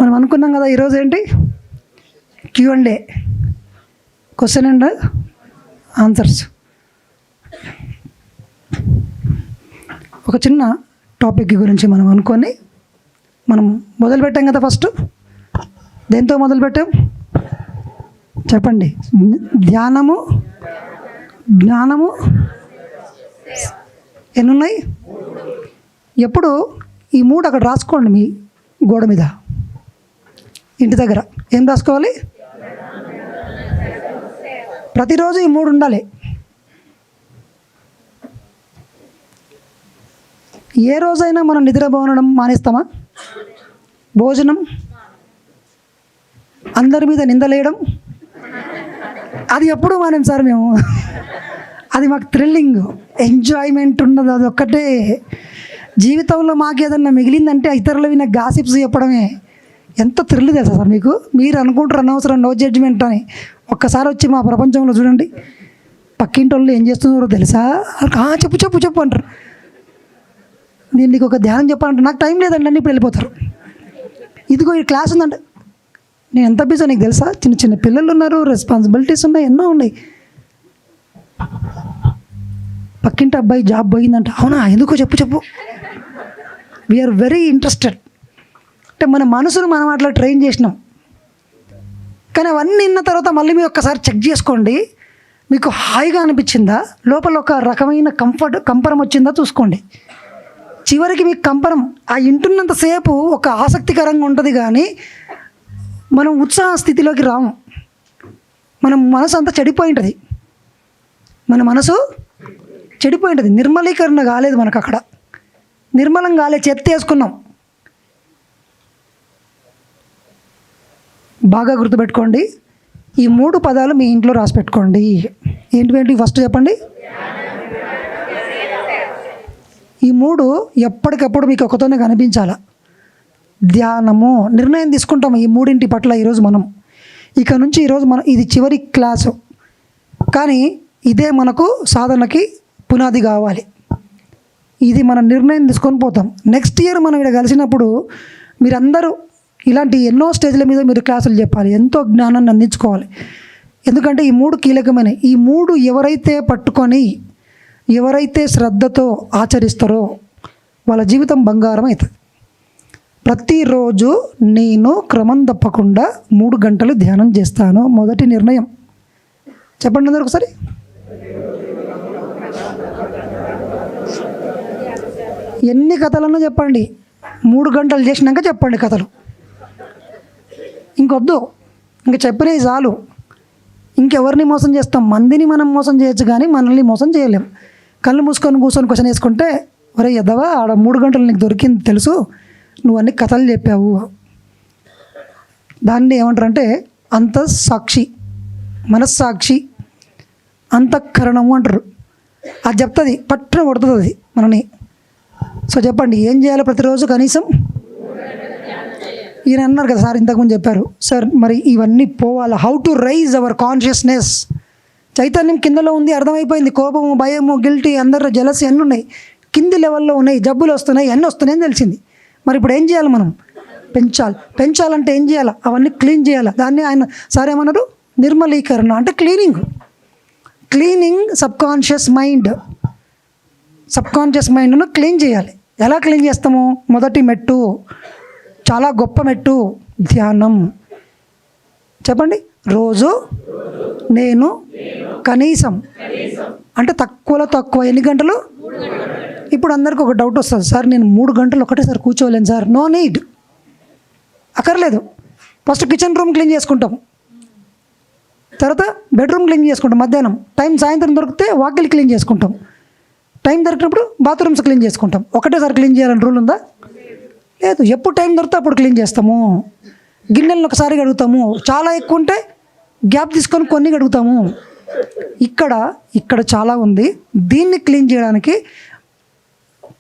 మనం అనుకున్నాం కదా ఈరోజు ఏంటి Q&A, క్వశ్చన్ అండ్ ఆన్సర్స్. ఒక చిన్న టాపిక్ గురించి మనం అనుకొని మనం మొదలుపెట్టాం కదా. ఫస్ట్ దేంతో మొదలుపెట్టాం చెప్పండి? ధ్యానము, జ్ఞానము, ఎన్నున్నాయి? ఎప్పుడు ఈ 3 అక్కడ రాసుకోండి మీ గోడ మీద, ఇంటి దగ్గర. ఏం రాసుకోవాలి? ప్రతిరోజు ఈ 3 ఉండాలి. ఏ రోజైనా మనం నిద్రపోవడం మానేస్తామా? భోజనం, అందరి మీద నిందలేయడం, అది ఎప్పుడు మానేం సార్ మేము. అది మాకు థ్రిల్లింగ్, ఎంజాయ్మెంట్ ఉన్నది. అది ఒక్కటే జీవితంలో మాకు ఏదన్నా మిగిలిందంటే ఇతరుల విన గాసిప్స్ చెప్పడమే. ఎంత థ్రిల్ తెలుసా సార్ మీకు? మీరు అనుకుంటారు అనవసరం, నో జడ్జిమెంట్ అని. ఒక్కసారి వచ్చి మా ప్రపంచంలో చూడండి, పక్కింటి వాళ్ళు ఏం చేస్తున్నారో తెలుసా? చెప్పు చెప్పు చెప్పు అంటారు. నేను నీకు ఒక ధ్యానం చెప్పాలంటే నాకు టైం లేదండి అని ఇప్పుడు వెళ్ళిపోతారు. ఇదిగో ఈ క్లాస్ ఉందంటే నేను ఎంత బిజీ నీకు తెలుసా? చిన్న చిన్న పిల్లలు ఉన్నారు, రెస్పాన్సిబిలిటీస్ ఉన్నాయి, ఎన్నో ఉన్నాయి. పక్కింటి అబ్బాయి జాబ్ పోయిందంట. అవునా? ఎందుకో చెప్పు చెప్పు. We are very interested. అంటే మన మనసును మనం అట్లా ట్రైన్ చేసినాం. కానీ అవన్నీ విన్న తర్వాత మళ్ళీ మీరు ఒక్కసారి చెక్ చేసుకోండి. మీకు హాయిగా అనిపించిందా? లోపల ఒక రకమైన కంపరం వచ్చిందా చూసుకోండి. చివరికి మీకు కంపరం ఆ ఇంటున్నంతసేపు ఒక ఆసక్తికరంగా ఉంటుంది, కానీ మనం ఉత్సాహ స్థితిలోకి రాము. మన మనసు అంతా చెడిపోయి ఉంటుంది. మన మనసు చెడిపోయి ఉంటుంది. నిర్మలీకరణ కాలేదు మనకు. అక్కడ నిర్మలం కాలేదు, చెత్త వేసుకున్నాం. బాగా గుర్తుపెట్టుకోండి. ఈ 3 పదాలు మీ ఇంట్లో రాసి పెట్టుకోండి. ఏంటి? ఫస్ట్ చెప్పండి. ఈ 3 ఎప్పటికప్పుడు మీకు ఒకతోనే కనిపించాల. ధ్యానము, నిర్ణయం తీసుకుంటాము ఈ 3 పట్ల. ఈరోజు మనం ఇక నుంచి ఈరోజు మనం ఇది చివరి క్లాసు, కానీ ఇదే మనకు సాధనకి పునాది కావాలి. ఇది మన నిర్ణయం తీసుకొని పోతాం. నెక్స్ట్ ఇయర్ మనం ఇక్కడ కలిసినప్పుడు మీరందరూ ఇలాంటి ఎన్నో స్టేజ్ల మీద మీరు క్లాసులు చెప్పాలి, ఎంతో జ్ఞానాన్ని అందించుకోవాలి. ఎందుకంటే ఈ 3 కీలకమైన. ఈ 3 ఎవరైతే పట్టుకొని, ఎవరైతే శ్రద్ధతో ఆచరిస్తారో వాళ్ళ జీవితం బంగారం అవుతుంది. ప్రతిరోజు నేను క్రమం తప్పకుండా 3 గంటలు ధ్యానం చేస్తాను. మొదటి నిర్ణయం చెప్పండి అందరూ ఒకసారి. ఎన్ని కథలను చెప్పండి, 3 గంటలు చేసినాక చెప్పండి కథలు. ఇంకొద్దు, ఇంక చెప్పినవి చాలు. ఇంకెవరిని మోసం చేస్తాం? మందిని మనం మోసం చేయొచ్చు, కానీ మనల్ని మోసం చేయలేం. కళ్ళు మూసుకొని కూర్చొని క్వశ్చన్ వేసుకుంటే, ఒరే ఎద్దవా, ఆడ 3 గంటలు నీకు దొరికింది తెలుసు, నువ్వు అన్ని కథలు చెప్పావు. దాన్ని ఏమంటారంటే అంతఃసాక్షి, మనస్సాక్షి, అంతఃకరణము అంటారు. అది చెప్తుంది, పట్టున కొడుతుంది అది మనని. సో చెప్పండి, ఏం చేయాలి ప్రతిరోజు? కనీసం ఈయన అన్నారు కదా సార్, ఇంతకుముందు చెప్పారు సార్, మరి ఇవన్నీ పోవాలి. How to rise hour consciousness. చైతన్యం కిందలో ఉంది, అర్థమైపోయింది. కోపము, భయము, గిల్టీ, అందరూ జలసి అన్నీ ఉన్నాయి, కింది లెవెల్లో ఉన్నాయి. జబ్బులు వస్తున్నాయి, అన్నీ వస్తున్నాయని తెలిసింది. మరి ఇప్పుడు ఏం చేయాలి? మనం పెంచాలంటే ఏం చేయాలి? అవన్నీ క్లీన్ చేయాలి. దాన్ని ఆయన సార్ ఏమన్నారు? నిర్మలీకరణ అంటే క్లీనింగ్ సబ్కాన్షియస్ మైండ్ను క్లీన్ చేయాలి. ఎలా క్లీన్ చేస్తాము? మొదటి మెట్టు, చాలా గొప్ప మెట్టు, ధ్యానం. చెప్పండి. రోజు నేను కనీసం అంటే తక్కువలో తక్కువ ఎన్ని గంటలు? ఇప్పుడు అందరికీ ఒక డౌట్ వస్తుంది, సార్ నేను 3 గంటలు ఒకటేసారి కూర్చోలేను సార్. నో నీడ్, అక్కర్లేదు. ఫస్ట్ కిచెన్ రూమ్ క్లీన్ చేసుకుంటాం, తర్వాత బెడ్రూమ్ క్లీన్ చేసుకుంటాం. మధ్యాహ్నం టైం, సాయంత్రం దొరికితే వాకిలి క్లీన్ చేసుకుంటాం. టైం దొరికినప్పుడు బాత్రూమ్స్ క్లీన్ చేసుకుంటాం. ఒకటేసారి క్లీన్ చేయాలని రూల్ ఉందా? లేదు. ఎప్పుడు టైం దొరికితే అప్పుడు క్లీన్ చేస్తాము. గిన్నెలను ఒకసారి కడుగుతాము, చాలా ఎక్కువ ఉంటే గ్యాప్ తీసుకొని కొన్ని కడుగుతాము. ఇక్కడ చాలా ఉంది. దీన్ని క్లీన్ చేయడానికి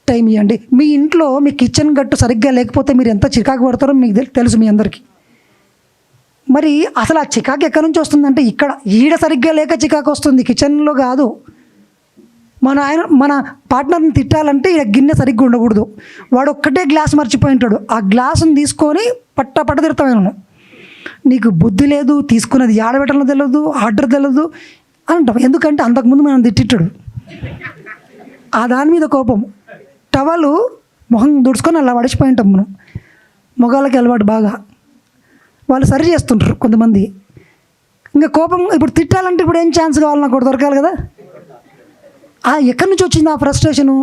టైం ఇవ్వండి. మీ ఇంట్లో మీ కిచెన్ గట్టు సరిగ్గా లేకపోతే మీరు ఎంత చికాకు పడతారో మీకు తెలుసు మీ అందరికీ. మరి అసలు ఆ చికాకు ఎక్కడి నుంచి వస్తుందంటే ఈడ సరిగ్గా లేక చికాకు వస్తుంది, కిచెన్లో కాదు. మన పార్ట్నర్ని తిట్టాలంటే ఈడ గిన్నె సరిగ్గా ఉండకూడదు. వాడు ఒక్కటే గ్లాస్ మర్చిపోయి ఉంటాడు, ఆ గ్లాసుని తీసుకొని పట్ట తిడతాను. నీకు బుద్ధి లేదు, తీసుకున్నది ఆడబెట్టడం తెలియదు, ఆర్డర్ తెలియదు అని అంటాం. ఎందుకంటే అంతకుముందు మనం తిట్టిట్టాడు, ఆ దాని మీద కోపం. టవలు మొహం దుడుచుకొని అలా పడిచిపోయి ఉంటాం మనం. మొగాళ్ళకి అలవాటు బాగా, వాళ్ళు సరి చేస్తుంటారు కొంతమంది. ఇంకా కోపం ఇప్పుడు తిట్టాలంటే ఇప్పుడు ఏం ఛాన్స్ కావాలి, నాకు దొరకాలి కదా. ఎక్కడి నుంచి వచ్చింది ఆ ఫ్రస్ట్రేషను?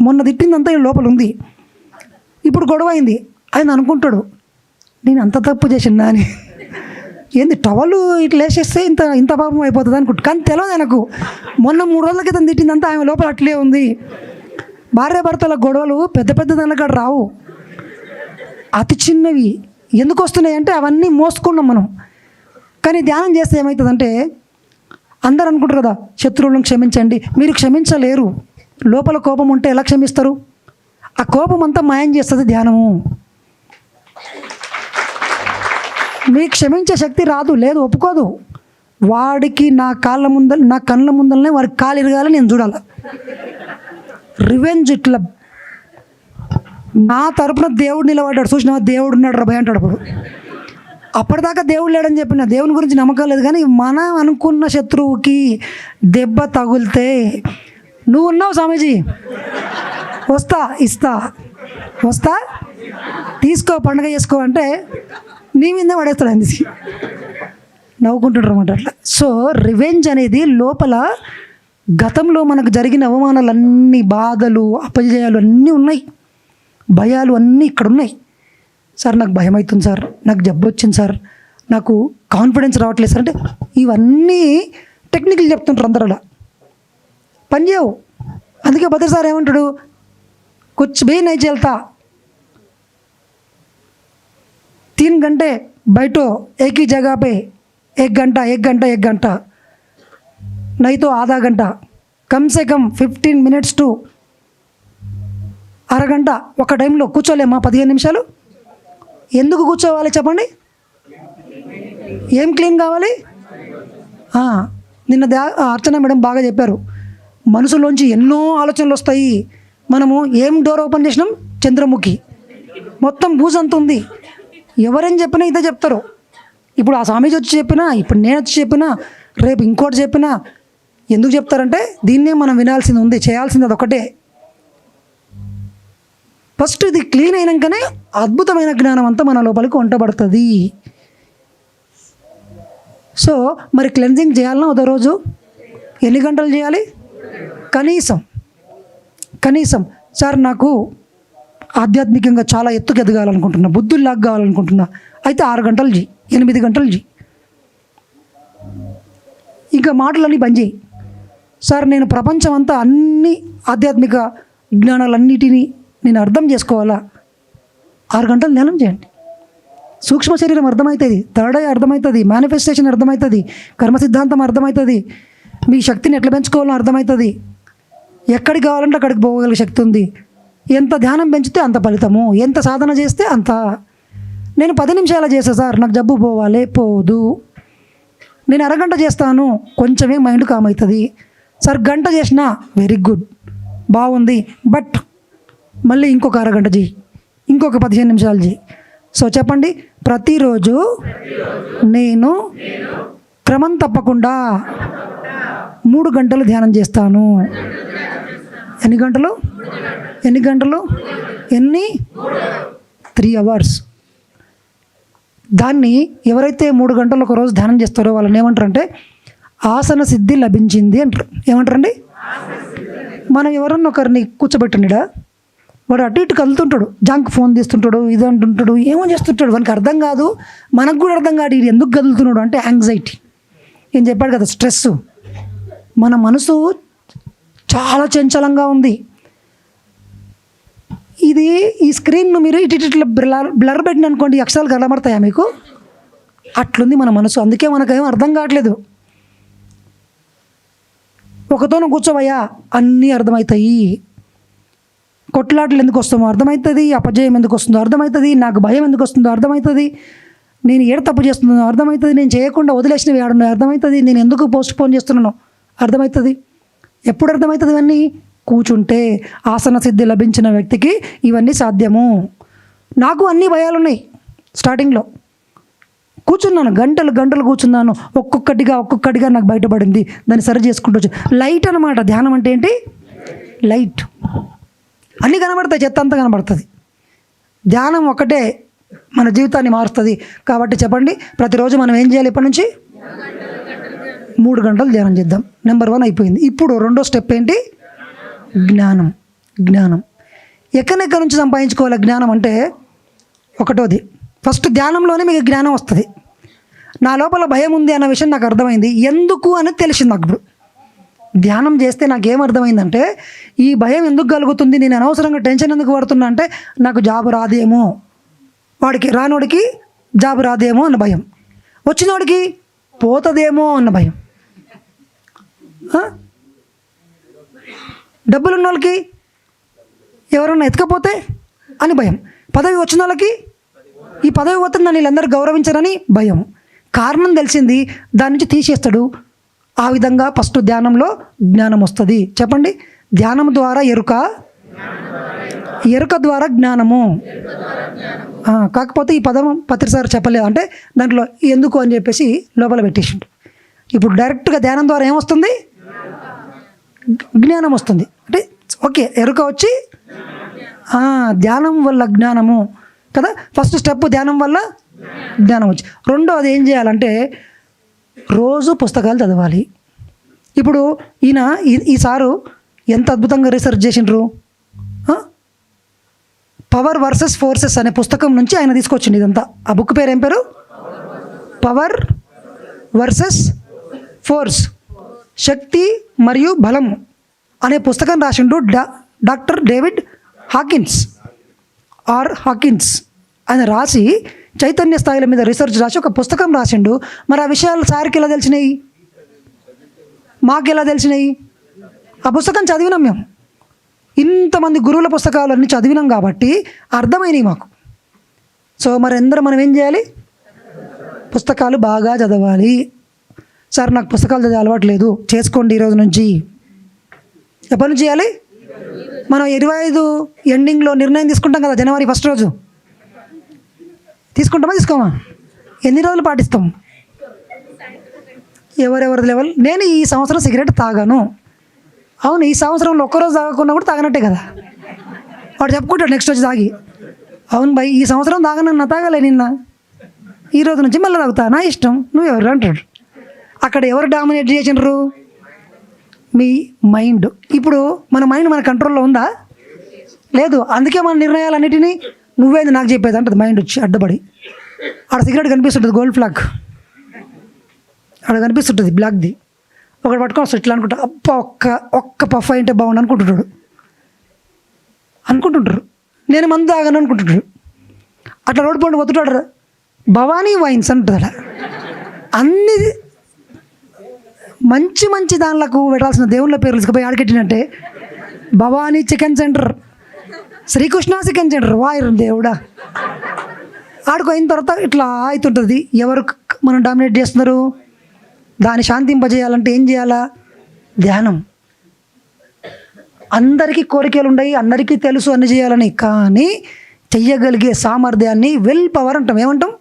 మొన్న తిట్టిందంతా ఈ లోపల ఉంది, ఇప్పుడు గొడవ అయింది. ఆయన అనుకుంటాడు నేను అంత తప్పు చేసిందా అని. ఏంది టవలు ఇట్లా వేసేస్తే ఇంత పాపం అయిపోతుంది అనుకుంటు. కానీ తెలియదు ఆయనకు మొన్న 3 రోజుల క్రితం తిట్టిందంతా ఆమె లోపల అట్లే ఉంది. భార్యాభర్తల గొడవలు పెద్ద పెద్ద దానికాడ రావు, అతి చిన్నవి ఎందుకు వస్తున్నాయి అంటే అవన్నీ మోసుకున్నాం మనం. కానీ ధ్యానం చేస్తే ఏమవుతుందంటే అందరు అనుకుంటారు కదా శత్రువులను క్షమించండి, మీరు క్షమించలేరు. లోపల కోపం ఉంటే ఎలా క్షమిస్తారు? ఆ కోపం అంతా మాయం చేస్తుంది ధ్యానము. మీకు క్షమించే శక్తి రాదు, లేదు, ఒప్పుకోదు. వాడికి నా కళ్ళ ముందరనే వాడికి కాలు ఇరగాలి, నేను చూడాలి. రివెంజ్ ఇట్లా నా తరపున దేవుడు నిలబడ్డాడు, చూసినా దేవుడు ఉన్నాడు భయ అంటాడు. అప్పటిదాకా దేవుడు లేడని చెప్పిన, దేవుని గురించి నమ్మకం లేదు. కానీ మనం అనుకున్న శత్రువుకి దెబ్బ తగులితే నువ్వు ఉన్నావు స్వామీజీ, వస్తా ఇస్తా, వస్తా తీసుకో పండుగ చేసుకో అంటే నీ మీదే పడేస్తాడు అనేసి నవ్వుకుంటుంటారు అన్నమాట అట్లా. సో రివెంజ్ అనేది లోపల గతంలో మనకు జరిగిన అవమానాలన్నీ, బాధలు, అపజయాలు అన్నీ ఉన్నాయి, భయాలు అన్నీ ఇక్కడ ఉన్నాయి. సార్ నాకు భయం అవుతుంది సార్, నాకు జబ్బు వచ్చింది సార్, నాకు కాన్ఫిడెన్స్ రావట్లేదు సార్ అంటే ఇవన్నీ టెక్నికల్ చెప్తుంటారు అందరూ, అలా పనిచేయవు. అందుకే భద్ర సార్ ఏమంటాడు, కుచ్ భీ నహీ చల్తా, 3 घंटे बैठो एक ही जगह पे, 1 घंटा 1 घंटा 1 घंटा नहीं तो आधा घंटा, कम से कम 15 मिनट्स టు అరగంట ఒక టైంలో కూర్చోలేమా 15 నిమిషాలు? ఎందుకు కూర్చోవాలి చెప్పండి? ఏం క్లీన్ కావాలి? నిన్న అర్చన మేడం బాగా చెప్పారు, మనసులోంచి ఎన్నో ఆలోచనలు వస్తాయి. మనము ఏం డోర్ ఓపెన్ చేసినాం? చంద్రముఖి, మొత్తం బూజంత ఉంది. ఎవరేం చెప్పినా ఇదే చెప్తారు. ఇప్పుడు ఆ స్వామీజీ వచ్చి చెప్పినా, ఇప్పుడు నేను వచ్చి చెప్పినా, రేపు ఇంకోటి చెప్పినా ఎందుకు చెప్తారంటే దీన్నే మనం వినాల్సింది ఉంది, చేయాల్సింది అదొకటే. ఫస్ట్ ఇది క్లీన్ అయినాకనే అద్భుతమైన జ్ఞానం అంతా మన లోపలికి వంటబడుతుంది. సో మరి క్లెన్జింగ్ చేయాలన్నా ఒక రోజు ఎన్ని గంటలు చేయాలి? కనీసం సార్ నాకు ఆధ్యాత్మికంగా చాలా ఎత్తుకు ఎదగాలనుకుంటున్నా, బుద్ధుల్లాగా కావాలనుకుంటున్నా, అయితే 6 గంటలు చేయి, 8 గంటలు చేయి. ఇంకా మాటలన్నీ బంద్ చేయి. సార్ నేను ప్రపంచం అంతా అన్ని ఆధ్యాత్మిక జ్ఞానాలన్నిటినీ నేను అర్థం చేసుకోవాలా, 6 గంటలు ధ్యానం చేయండి. సూక్ష్మ శరీరం అర్థమవుతుంది, థర్డ్ ఐ అర్థమవుతుంది, మేనిఫెస్టేషన్ అర్థమవుతుంది, కర్మ సిద్ధాంతం అర్థమవుతుంది, మీ శక్తిని ఎట్లా పెంచుకోవాలో అర్థమవుతుంది, ఎక్కడికి కావాలంటే అక్కడికి పోగలిగే శక్తి ఉంది. ఎంత ధ్యానం పెంచితే అంత ఫలితము, ఎంత సాధన చేస్తే అంత. నేను 10 నిమిషాలు చేస్తా సార్, నాకు జబ్బు పోవాలి, పోదు. నేను అరగంట చేస్తాను, కొంచెమే మైండ్ కామ్ అవుతుంది. సార్ గంట చేసినా వెరీ గుడ్, బాగుంది, బట్ మళ్ళీ ఇంకొక అరగంట చేయి, ఇంకొక 15 నిమిషాలు చేయి. సో చెప్పండి, ప్రతిరోజు నేను క్రమం తప్పకుండా 3 గంటలు ధ్యానం చేస్తాను. ఎన్ని గంటలు? 3 అవర్స్. దాన్ని ఎవరైతే 3 గంటలు ఒక రోజు ధ్యానం చేస్తారో వాళ్ళని ఏమంటారంటే ఆసన సిద్ధి లభించింది అంటారు. ఏమంటారండి? మనం ఎవరన్నా ఒకరిని కూర్చోబెట్టండిడా, వాడు అటు ఇటు కదులుతుంటాడు, జంక్ ఫోన్ తీస్తుంటాడు, ఇది అంటుంటాడు, ఏమో చేస్తుంటాడు, వానికి అర్థం కాదు, మనకు కూడా అర్థం కాదు ఇది ఎందుకు కదులుతున్నాడు అంటే యాంగ్జైటీ. ఏం చెప్పాడు కదా, స్ట్రెస్. మన మనసు చాలా చంచలంగా ఉంది. ఇది ఈ స్క్రీన్ను మీరు ఇట్లా బ్లర్ పెట్టిన అనుకోండి, అక్షరాలు కనబడతాయా మీకు? అట్లుంది మన మనసు. అందుకే మనకేం అర్థం కావట్లేదు. ఒకతోన కూర్చోవయ్యా అన్నీ అర్థమవుతాయి. కొట్లాటలు ఎందుకు వస్తామో అర్థమవుతుంది, అపజయం ఎందుకు వస్తుందో అర్థమవుతుంది, నాకు భయం ఎందుకు వస్తుందో అర్థమవుతుంది, నేను ఏడు తప్పు చేస్తున్నానో అర్థమవుతుంది, నేను చేయకుండా వదిలేసినవి ఏడున్నాయో అర్థమవుతుంది, నేను ఎందుకు పోస్ట్ పోన్ చేస్తున్నానో అర్థమవుతుంది. ఎప్పుడు అర్థమవుతుంది? ఇవన్నీ కూర్చుంటే. ఆసన సిద్ధి లభించిన వ్యక్తికి ఇవన్నీ సాధ్యము. నాకు అన్ని భయాలు ఉన్నాయి, స్టార్టింగ్లో కూర్చున్నాను, గంటలు గంటలు కూర్చున్నాను, ఒక్కొక్కటిగా నాకు బయటపడింది, దాన్ని సరి చేసుకుంటూ వచ్చి లైట్ అనమాట. ధ్యానం అంటే ఏంటి? లైట్. అన్నీ కనబడతాయి, చెత్త అంతా కనబడుతుంది. ధ్యానం ఒకటే మన జీవితాన్ని మారుస్తుంది. కాబట్టి చెప్పండి, ప్రతిరోజు మనం ఏం చేయాలి? ఇప్పటి నుంచి 3 గంటలు ధ్యానం చేద్దాం. నెంబర్ 1 అయిపోయింది. ఇప్పుడు రెండో స్టెప్ ఏంటి? జ్ఞానం. జ్ఞానం ఎక్కడెక్కడి నుంచి సంపాదించుకోవాలి జ్ఞానం అంటే? ఒకటోది, ఫస్ట్ ధ్యానంలోనే మీకు జ్ఞానం వస్తుంది. నా లోపల భయం ఉంది అన్న విషయం నాకు అర్థమైంది. ఎందుకు అని తెలిసింది నాకు. ఇప్పుడు ధ్యానం చేస్తే నాకేం అర్థమైందంటే, ఈ భయం ఎందుకు కలుగుతుంది, నేను అనవసరంగా టెన్షన్ ఎందుకు పడుతున్నా అంటే, నాకు జాబు రాదేమో, వాడికి రానోడికి జాబు రాదేమో అన్న భయం, వచ్చినోడికి పోతుందేమో అన్న భయం, డబ్బులున్న వాళ్ళకి ఎవరన్నా ఎత్తుకపోతే అని భయం, పదవి వచ్చిన వాళ్ళకి ఈ పదవి పోతుందని వీళ్ళందరూ గౌరవించరని భయం. కారణం తెలిసింది, దాని నుంచి తీసేస్తాడు. ఆ విధంగా ఫస్ట్ ధ్యానంలో జ్ఞానం వస్తుంది. చెప్పండి, ధ్యానం ద్వారా ఎరుక, ఎరుక ద్వారా జ్ఞానము. కాకపోతే ఈ పదం ప్రతిసారి చెప్పలేదు, అంటే దాంట్లో ఎందుకు అని చెప్పేసి లోపల పెట్టేసిండు. ఇప్పుడు డైరెక్ట్గా ధ్యానం ద్వారా ఏమొస్తుంది? జ్ఞానం వస్తుంది. అంటే ఓకే, ఎరుక వచ్చి ధ్యానం వల్ల జ్ఞానము కదా. ఫస్ట్ స్టెప్ ధ్యానం వల్ల జ్ఞానం వచ్చి. రెండోది ఏం చేయాలంటే, రోజు పుస్తకాలు చదవాలి. ఇప్పుడు ఈయన ఈ సారు ఎంత అద్భుతంగా రీసెర్చ్ చేసిండ్రు. పవర్ వర్సెస్ ఫోర్సెస్ అనే పుస్తకం నుంచి ఆయన తీసుకొచ్చిండు ఇదంతా. ఆ బుక్ పేరు ఏం పేరు? పవర్ వర్సెస్ ఫోర్స్, శక్తి మరియు బలం అనే పుస్తకం రాసిండు డాక్టర్ డేవిడ్ హాకిన్స్ ఆయన రాసి చైతన్య స్థాయిల మీద రీసెర్చ్ రాసి ఒక పుస్తకం రాసిండు. మరి ఆ విషయాలు సార్కి ఎలా తెలిసినాయి, మాకు ఎలా తెలిసినాయి? ఆ పుస్తకం చదివినాం మేము. ఇంతమంది గురువుల పుస్తకాలన్నీ చదివినాం కాబట్టి అర్థమైనాయి మాకు. సో మరి అందరూ మనం ఏం చేయాలి? పుస్తకాలు బాగా చదవాలి. సార్ నాకు పుస్తకాలు చదివే అలవాటు లేదు, చేసుకోండి ఈరోజు నుంచి. ఎప్పటి నుంచి చేయాలి? మనం 25 ఎండింగ్లో నిర్ణయం తీసుకుంటాం కదా, జనవరి 1 రోజు తీసుకుంటామా తీసుకోమా? ఎన్ని రోజులు పాటిస్తాం? ఎవరెవరి లెవెల్. నేను ఈ సంవత్సరం సిగరెట్ తాగాను. అవును, ఈ సంవత్సరంలో ఒక్కరోజు తాగకుండా కూడా తాగనట్టే కదా. వాడు చెప్పుకుంటాడు నెక్స్ట్ వచ్చి తాగి, అవును భయ్ ఈ సంవత్సరం తాగనన్నా తాగలే నిన్న, ఈ రోజు నుంచి మళ్ళీ తాగుతా, నా ఇష్టం, నువ్వు ఎవరు అంటాడు. అక్కడ ఎవరు డామినేట్ చేసినారు? మీ మైండ్. ఇప్పుడు మన మైండ్ మన కంట్రోల్లో ఉందా? లేదు. అందుకే మన నిర్ణయాలన్నిటినీ నువ్వేది నాకు చెప్పేది అంటది మైండ్ వచ్చి అడ్డపడి. ఆడ సిగరెట్ కనిపిస్తుంటుంది, గోల్డ్ ఫ్లాగ్ ఆడ కనిపిస్తుంటుంది బ్లాక్ది. ఒకటి పట్టుకొని వస్తాడు ఇట్లా అనుకుంటా, అబ్బా ఒక్క పఫ్ అయింటే బాగుండు అనుకుంటుంటారు. నేను మందు తాగాను అనుకుంటుంటారు. అట్లా రోడ్డు పండు వస్తుంటాడు, భవానీ వైన్స్ అంటుందట. అన్ని మంచి దానిలకు పెట్టాల్సిన దేవుళ్ళ పేర్లు తీసుకుపోయి ఆడకెట్టినట్టే. Bhavani chicken centre, Srikrishna chicken centre, వాయరు దేవుడా. ఆడుకోయిన తర్వాత ఇట్లా అవుతుంటుంది. ఎవరు మనం డామినేట్ చేస్తున్నారు? దాన్ని శాంతింపజేయాలంటే ఏం చేయాలా? ధ్యానం. అందరికీ కోరికలు ఉన్నాయి, అందరికీ తెలుసు అన్ని చేయాలని, కానీ చెయ్యగలిగే సామర్థ్యాన్ని విల్ పవర్ అంటాం. ఏమంటాం?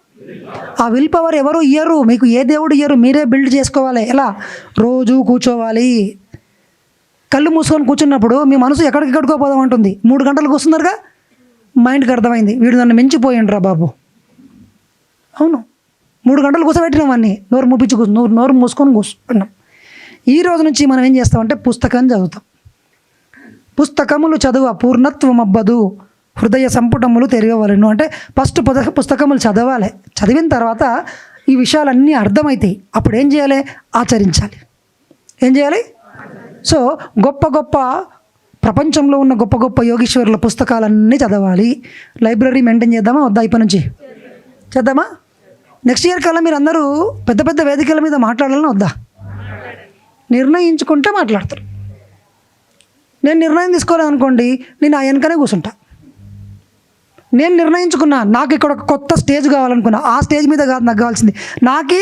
ఆ విల్ పవర్ ఎవరు ఇయ్యరు మీకు, ఏ దేవుడు ఇయ్యరు, మీరే బిల్డ్ చేసుకోవాలి. ఎలా? రోజు కూర్చోవాలి. కళ్ళు మూసుకొని కూర్చున్నప్పుడు మీ మనసు ఎక్కడికెక్కడికో పోదాం అంటుంది. 3 గంటలు కూర్చున్నారుగా, మైండ్కి అర్థమైంది వీడు నన్ను మించిపోయిండ్రా బాబు. అవును, 3 గంటలు కూర్చోబెట్టినాం అన్నీ, నోరు మూసుకొని కూర్చున్నాం. ఈ రోజు నుంచి మనం ఏం చేస్తామంటే పుస్తకాన్ని చదువుతాం. పుస్తకములు చదువు పూర్ణత్వం అబ్బదు, హృదయ సంపుటములు తెరవవలెను. అంటే ఫస్ట్ పుస్తకములు చదవాలి. చదివిన తర్వాత ఈ విషయాలన్నీ అర్థమవుతాయి. అప్పుడు ఏం చేయాలి? ఆచరించాలి. ఏం చేయాలి? సో గొప్ప ప్రపంచంలో ఉన్న గొప్ప యోగీశ్వరుల పుస్తకాలన్నీ చదవాలి. లైబ్రరీ మెయింటైన్ చేద్దామా వద్దా? ఇప్పటి నుంచి చేద్దామా? నెక్స్ట్ ఇయర్ కల్లా మీరు అందరూ పెద్ద వేదికల మీద మాట్లాడాలని వద్దా? నిర్ణయించుకుంటే మాట్లాడతారు. నేను నిర్ణయం తీసుకోవాలనుకోండి, నేను ఆ వెనకనే కూర్చుంటా. నేను నిర్ణయించుకున్నా, నాకు ఇక్కడ ఒక కొత్త స్టేజ్ కావాలనుకున్నా, ఆ స్టేజ్ మీద కాదు నాకు కావాల్సింది. నాకు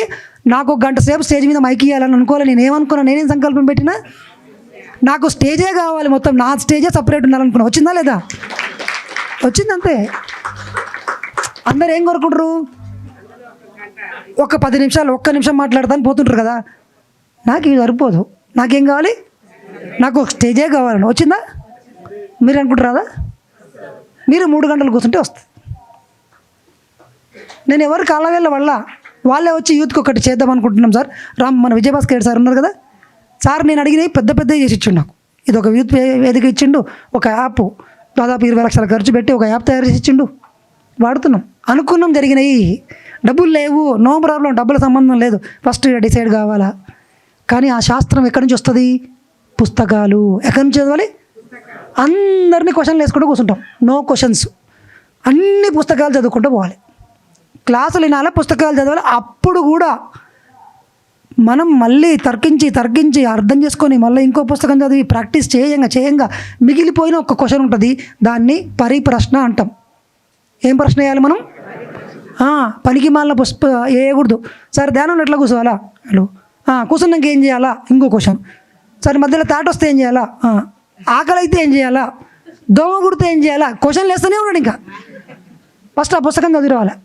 1 గంట సేపు స్టేజ్ మీద మైక్ ఇవ్వాలని అనుకోవాలి. నేనేమనుకున్నా, నేనేం సంకల్పం పెట్టినా నాకు స్టేజే కావాలి, మొత్తం నా స్టేజే సపరేట్ ఉండాలనుకున్నా. వచ్చిందా లేదా? వచ్చింది, అంతే. అందరు ఏం కోరుకుంటారు? ఒక 10 నిమిషాలు, ఒక్క నిమిషం మాట్లాడతాను పోతుంటారు కదా. నాకు ఇవి సరిపోదు, నాకేం కావాలి? నాకు ఒక స్టేజే కావాలని. వచ్చిందా? మీరు అనుకుంటారా? మీరు 3 గంటలు కూర్చుంటే వస్తుంది. నేను ఎవరు కాలవేళ్ళ వల్ల వాళ్ళే వచ్చి యూత్కి ఒకటి చేద్దాం అనుకుంటున్నాం సార్. మన విజయభాస్కర్ సార్ ఉన్నారు కదా సార్, నేను అడిగినవి పెద్ద చేసి ఇచ్చిండు నాకు. ఇది ఒక యూత్ వేదిక ఇచ్చిండు, ఒక యాప్ దాదాపు 20 లక్షలు ఖర్చు పెట్టి ఒక యాప్ తయారు చేసి ఇచ్చిండు, వాడుతున్నాం. అనుకున్నాం, జరిగినాయి. డబ్బులు లేవు, నో ప్రాబ్లం, డబ్బుల సంబంధం లేదు, ఫస్ట్ డిసైడ్ కావాలా. కానీ ఆ శాస్త్రం ఎక్కడి నుంచి వస్తుంది? పుస్తకాలు. ఎక్కడి నుంచి చదవాలి? అందరినీ క్వశ్చన్లు వేసుకుంటూ కూర్చుంటాం. నో క్వశ్చన్స్, అన్ని పుస్తకాలు చదువుకుంటూ పోవాలి. క్లాసులు వినాలి, పుస్తకాలు చదవాలి. అప్పుడు కూడా మనం మళ్ళీ తర్కించి అర్థం చేసుకొని మళ్ళీ ఇంకో పుస్తకం చదివి ప్రాక్టీస్ చేయంగా మిగిలిపోయిన ఒక క్వశ్చన్ ఉంటుంది, దాన్ని పరిప్రశ్న అంటాం. ఏం ప్రశ్న వేయాలి మనం? పనికి మాలిన వేయకూడదు. సరే ధ్యానంలో ఎట్లా కూర్చోవాలా? హలో కూర్చున్నాక ఏం చేయాలా? ఇంకో క్వశ్చన్. సరే మధ్యలో తాట వస్తే ఏం చేయాలా? ఆకలి అయితే ఏం చేయాలా? దోమ కుడితే ఏం చేయాలా? క్వశ్చన్లు వేస్తూనే ఉన్నాడు. ఇంకా ఫస్ట్ ఆ పుస్తకం చదివిరావాలి.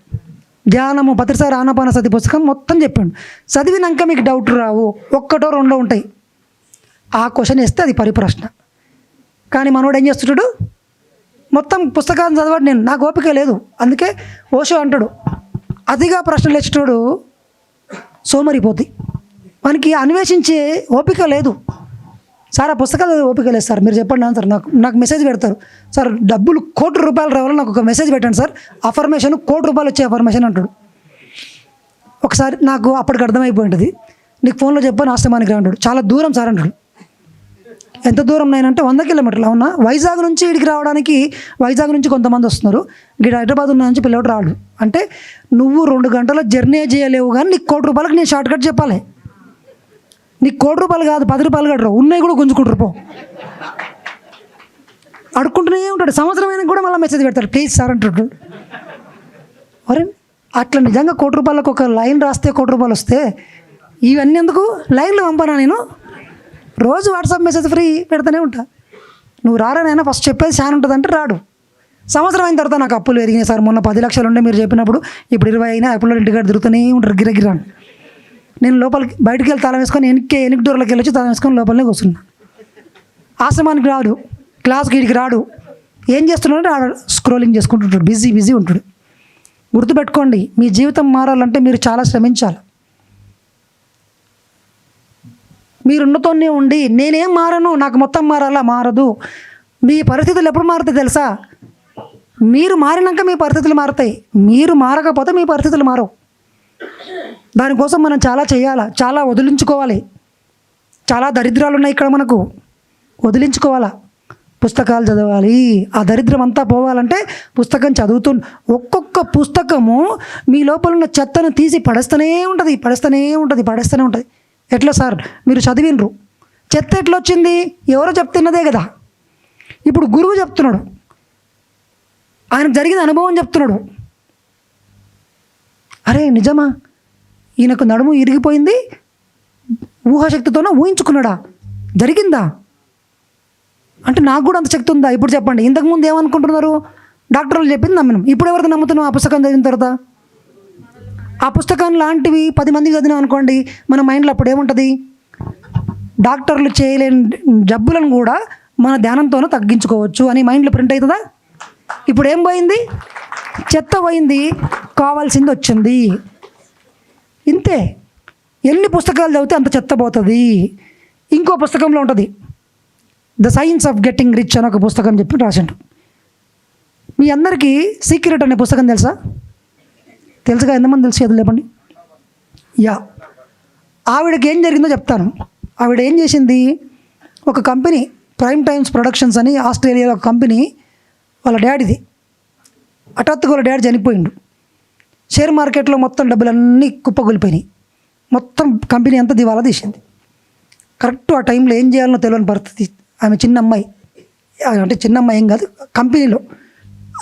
ధ్యానము పత్రిసారి ఆనాపానసతి పుస్తకం మొత్తం చెప్పాడు. చదివినాక మీకు డౌట్ రావు, ఒక్కటో రెండో ఉంటాయి. ఆ క్వశ్చన్ వేస్తే అది పరిప్రశ్న. కానీ మనోడు ఏం చేస్తున్నాడు? మొత్తం పుస్తకాన్ని చదవడు. నాకు ఓపిక లేదు. అందుకే ఓషో అంటాడు, అతిగా ప్రశ్నలు వేసేటోడు సోమరిపోతాయి, మనకి అన్వేషించే ఓపిక లేదు. సార్ ఆ పుస్తకాలు ఓపిక లేదు సార్, మీరు చెప్పండి సార్. నాకు మెసేజ్ పెడతారు సార్, డబ్బులు ₹1,00,00,000 రావాలి, నాకు ఒక మెసేజ్ పెట్టండి సార్, అఫర్మేషన్ ₹1,00,00,000 వచ్చే అఫర్మేషన్ అంటాడు. ఒకసారి నాకు అప్పటికి అర్థమైపోయింది, నీకు ఫోన్లో చెప్పాను ఆశ్రమానికి రా అంటాడు. చాలా దూరం సార్ అంటాడు. ఎంత దూరం నేనంటే 100 కిలోమీటర్లు. అవునా? వైజాగ్ నుంచి ఇక్కడికి రావడానికి, వైజాగ్ నుంచి కొంతమంది వస్తున్నారు, ఇక్కడ హైదరాబాద్ ఉన్న నుంచి పిల్లవాడు రాడు. అంటే నువ్వు 2 గంటల జర్నీ చేయలేవు, కానీ నీకు ₹1,00,00,000 నేను షార్ట్ కట్ చెప్పాలి. నీకు ₹1,00,00,000 కాదు, ₹10 కట్టరు, ఉన్నాయి కూడా గుంజుకుంటారు పో. అడుక్కుంటూనే ఉంటాడు. సంవత్సరం అయినా కూడా మళ్ళీ మెసేజ్ పెడతాడు, ప్లీజ్ సార్ అంటాడు. అరే అట్లా నిజంగా ₹1,00,00,000 ఒక లైన్ రాస్తే ₹1,00,00,000 వస్తే ఇవన్నీ ఎందుకు? లైన్లో పంపనా నేను? రోజు వాట్సాప్ మెసేజ్ ఫ్రీ పెడతానే ఉంటా. నువ్వు రారానైనా ఫస్ట్ చెప్పేది చాలా ఉంటుంది అంటే రాడు. సంవత్సరం అయిన తర్వాత నాకు అప్పులు ఎదిగినాయి సార్, మొన్న 10 లక్షలు ఉండే మీరు చెప్పినప్పుడు, ఇప్పుడు 20 అయినా అప్పుల్లో ఇంటికాడ తిరుగుతూనే ఉంటారు గిరగిరాను. నేను లోపలికి బయటికి వెళ్ళి తాళం వేసుకొని ఎనికి డోర్లోకి వెళ్ళొచ్చి తాళం వేసుకొని లోపలనే కూర్చున్నా. ఆశ్రమానికి రాడు, క్లాస్కి వీడికి రాడు. ఏం చేస్తున్నాడంటే ఆడ స్క్రోలింగ్ చేసుకుంటుంటాడు, బిజీ ఉంటాడు. గుర్తుపెట్టుకోండి, మీ జీవితం మారాలంటే మీరు చాలా శ్రమించాలి. మీరున్నతోనే ఉండి నేనేం మారను, నాకు మొత్తం మారాలా, మారదు. మీ పరిస్థితులు ఎప్పుడు మారుతాయి తెలుసా? మీరు మారినాక మీ పరిస్థితులు మారుతాయి, మీరు మారకపోతే మీ పరిస్థితులు మారవు. దానికోసం మనం చాలా చేయాలా, చాలా వదిలించుకోవాలి. చాలా దరిద్రాలు ఉన్నాయి ఇక్కడ, మనకు వదిలించుకోవాలా. పుస్తకాలు చదవాలి. ఆ దరిద్రం అంతా పోవాలంటే పుస్తకం చదువుతూ, ఒక్కొక్క పుస్తకము మీ లోపల ఉన్న చెత్తను తీసి పడేస్తూనే ఉంటుంది. ఎట్లా సార్? మీరు చదివినరు, చెత్త ఎట్లా వచ్చింది? ఎవరో చెప్తున్నదే కదా. ఇప్పుడు గురువు చెప్తున్నాడు, ఆయనకు జరిగిన అనుభవం చెప్తున్నాడు. అరే నిజమా? ఈయనకు నడుము ఇరిగిపోయింది, ఊహాశక్తితోనే ఊహించుకున్నాడా? జరిగిందా? అంటే నాకు కూడా అంత శక్తి ఉందా? ఇప్పుడు చెప్పండి. ఇంతకుముందు ఏమనుకుంటున్నారు? డాక్టర్లు చెప్పింది నమ్మినాం. ఇప్పుడు ఎవరికి నమ్ముతున్నాం? ఆ పుస్తకం చదివిన తర్వాత. ఆ పుస్తకం లాంటివి 10 మందికి చదివినాం అనుకోండి, మన మైండ్లో అప్పుడు ఏముంటుంది? డాక్టర్లు చేయలేని జబ్బులను కూడా మన ధ్యానంతోనే తగ్గించుకోవచ్చు అని మైండ్లో ప్రింట్ అవుతుందా? ఇప్పుడు ఏం పోయింది? చెత్త పోయింది, కావాల్సింది వచ్చింది. ఇంతే. ఎన్ని పుస్తకాలు చదివితే అంత చెత్త పోతుంది. ఇంకో పుస్తకంలో ఉంటుంది, the science of getting rich అని ఒక పుస్తకం చెప్పి రాసిండు. మీ అందరికీ సీక్రెట్ అనే పుస్తకం తెలుసా? తెలుసుగా? ఎంతమంది తెలుసు? చేతులు లేపండి. యా, ఆవిడకి ఏం జరిగిందో చెప్తాను. ఆవిడ ఏం చేసింది, ఒక కంపెనీ ప్రైమ్ టైమ్స్ ప్రొడక్షన్స్ అని ఆస్ట్రేలియాలో ఒక కంపెనీ, వాళ్ళ డాడీది. హఠాత్తుగా వాళ్ళ డాడీ చనిపోయిండు. షేర్ మార్కెట్లో మొత్తం డబ్బులన్నీ కుప్పగొలిపోయినాయి. మొత్తం కంపెనీ అంతా దివాలా తీసింది. కరెక్ట్ ఆ టైంలో ఏం చేయాలనో తెలియని పరిస్థితి. ఆమె చిన్న అమ్మాయి, అంటే చిన్న అమ్మాయి ఏం కాదు, కంపెనీలో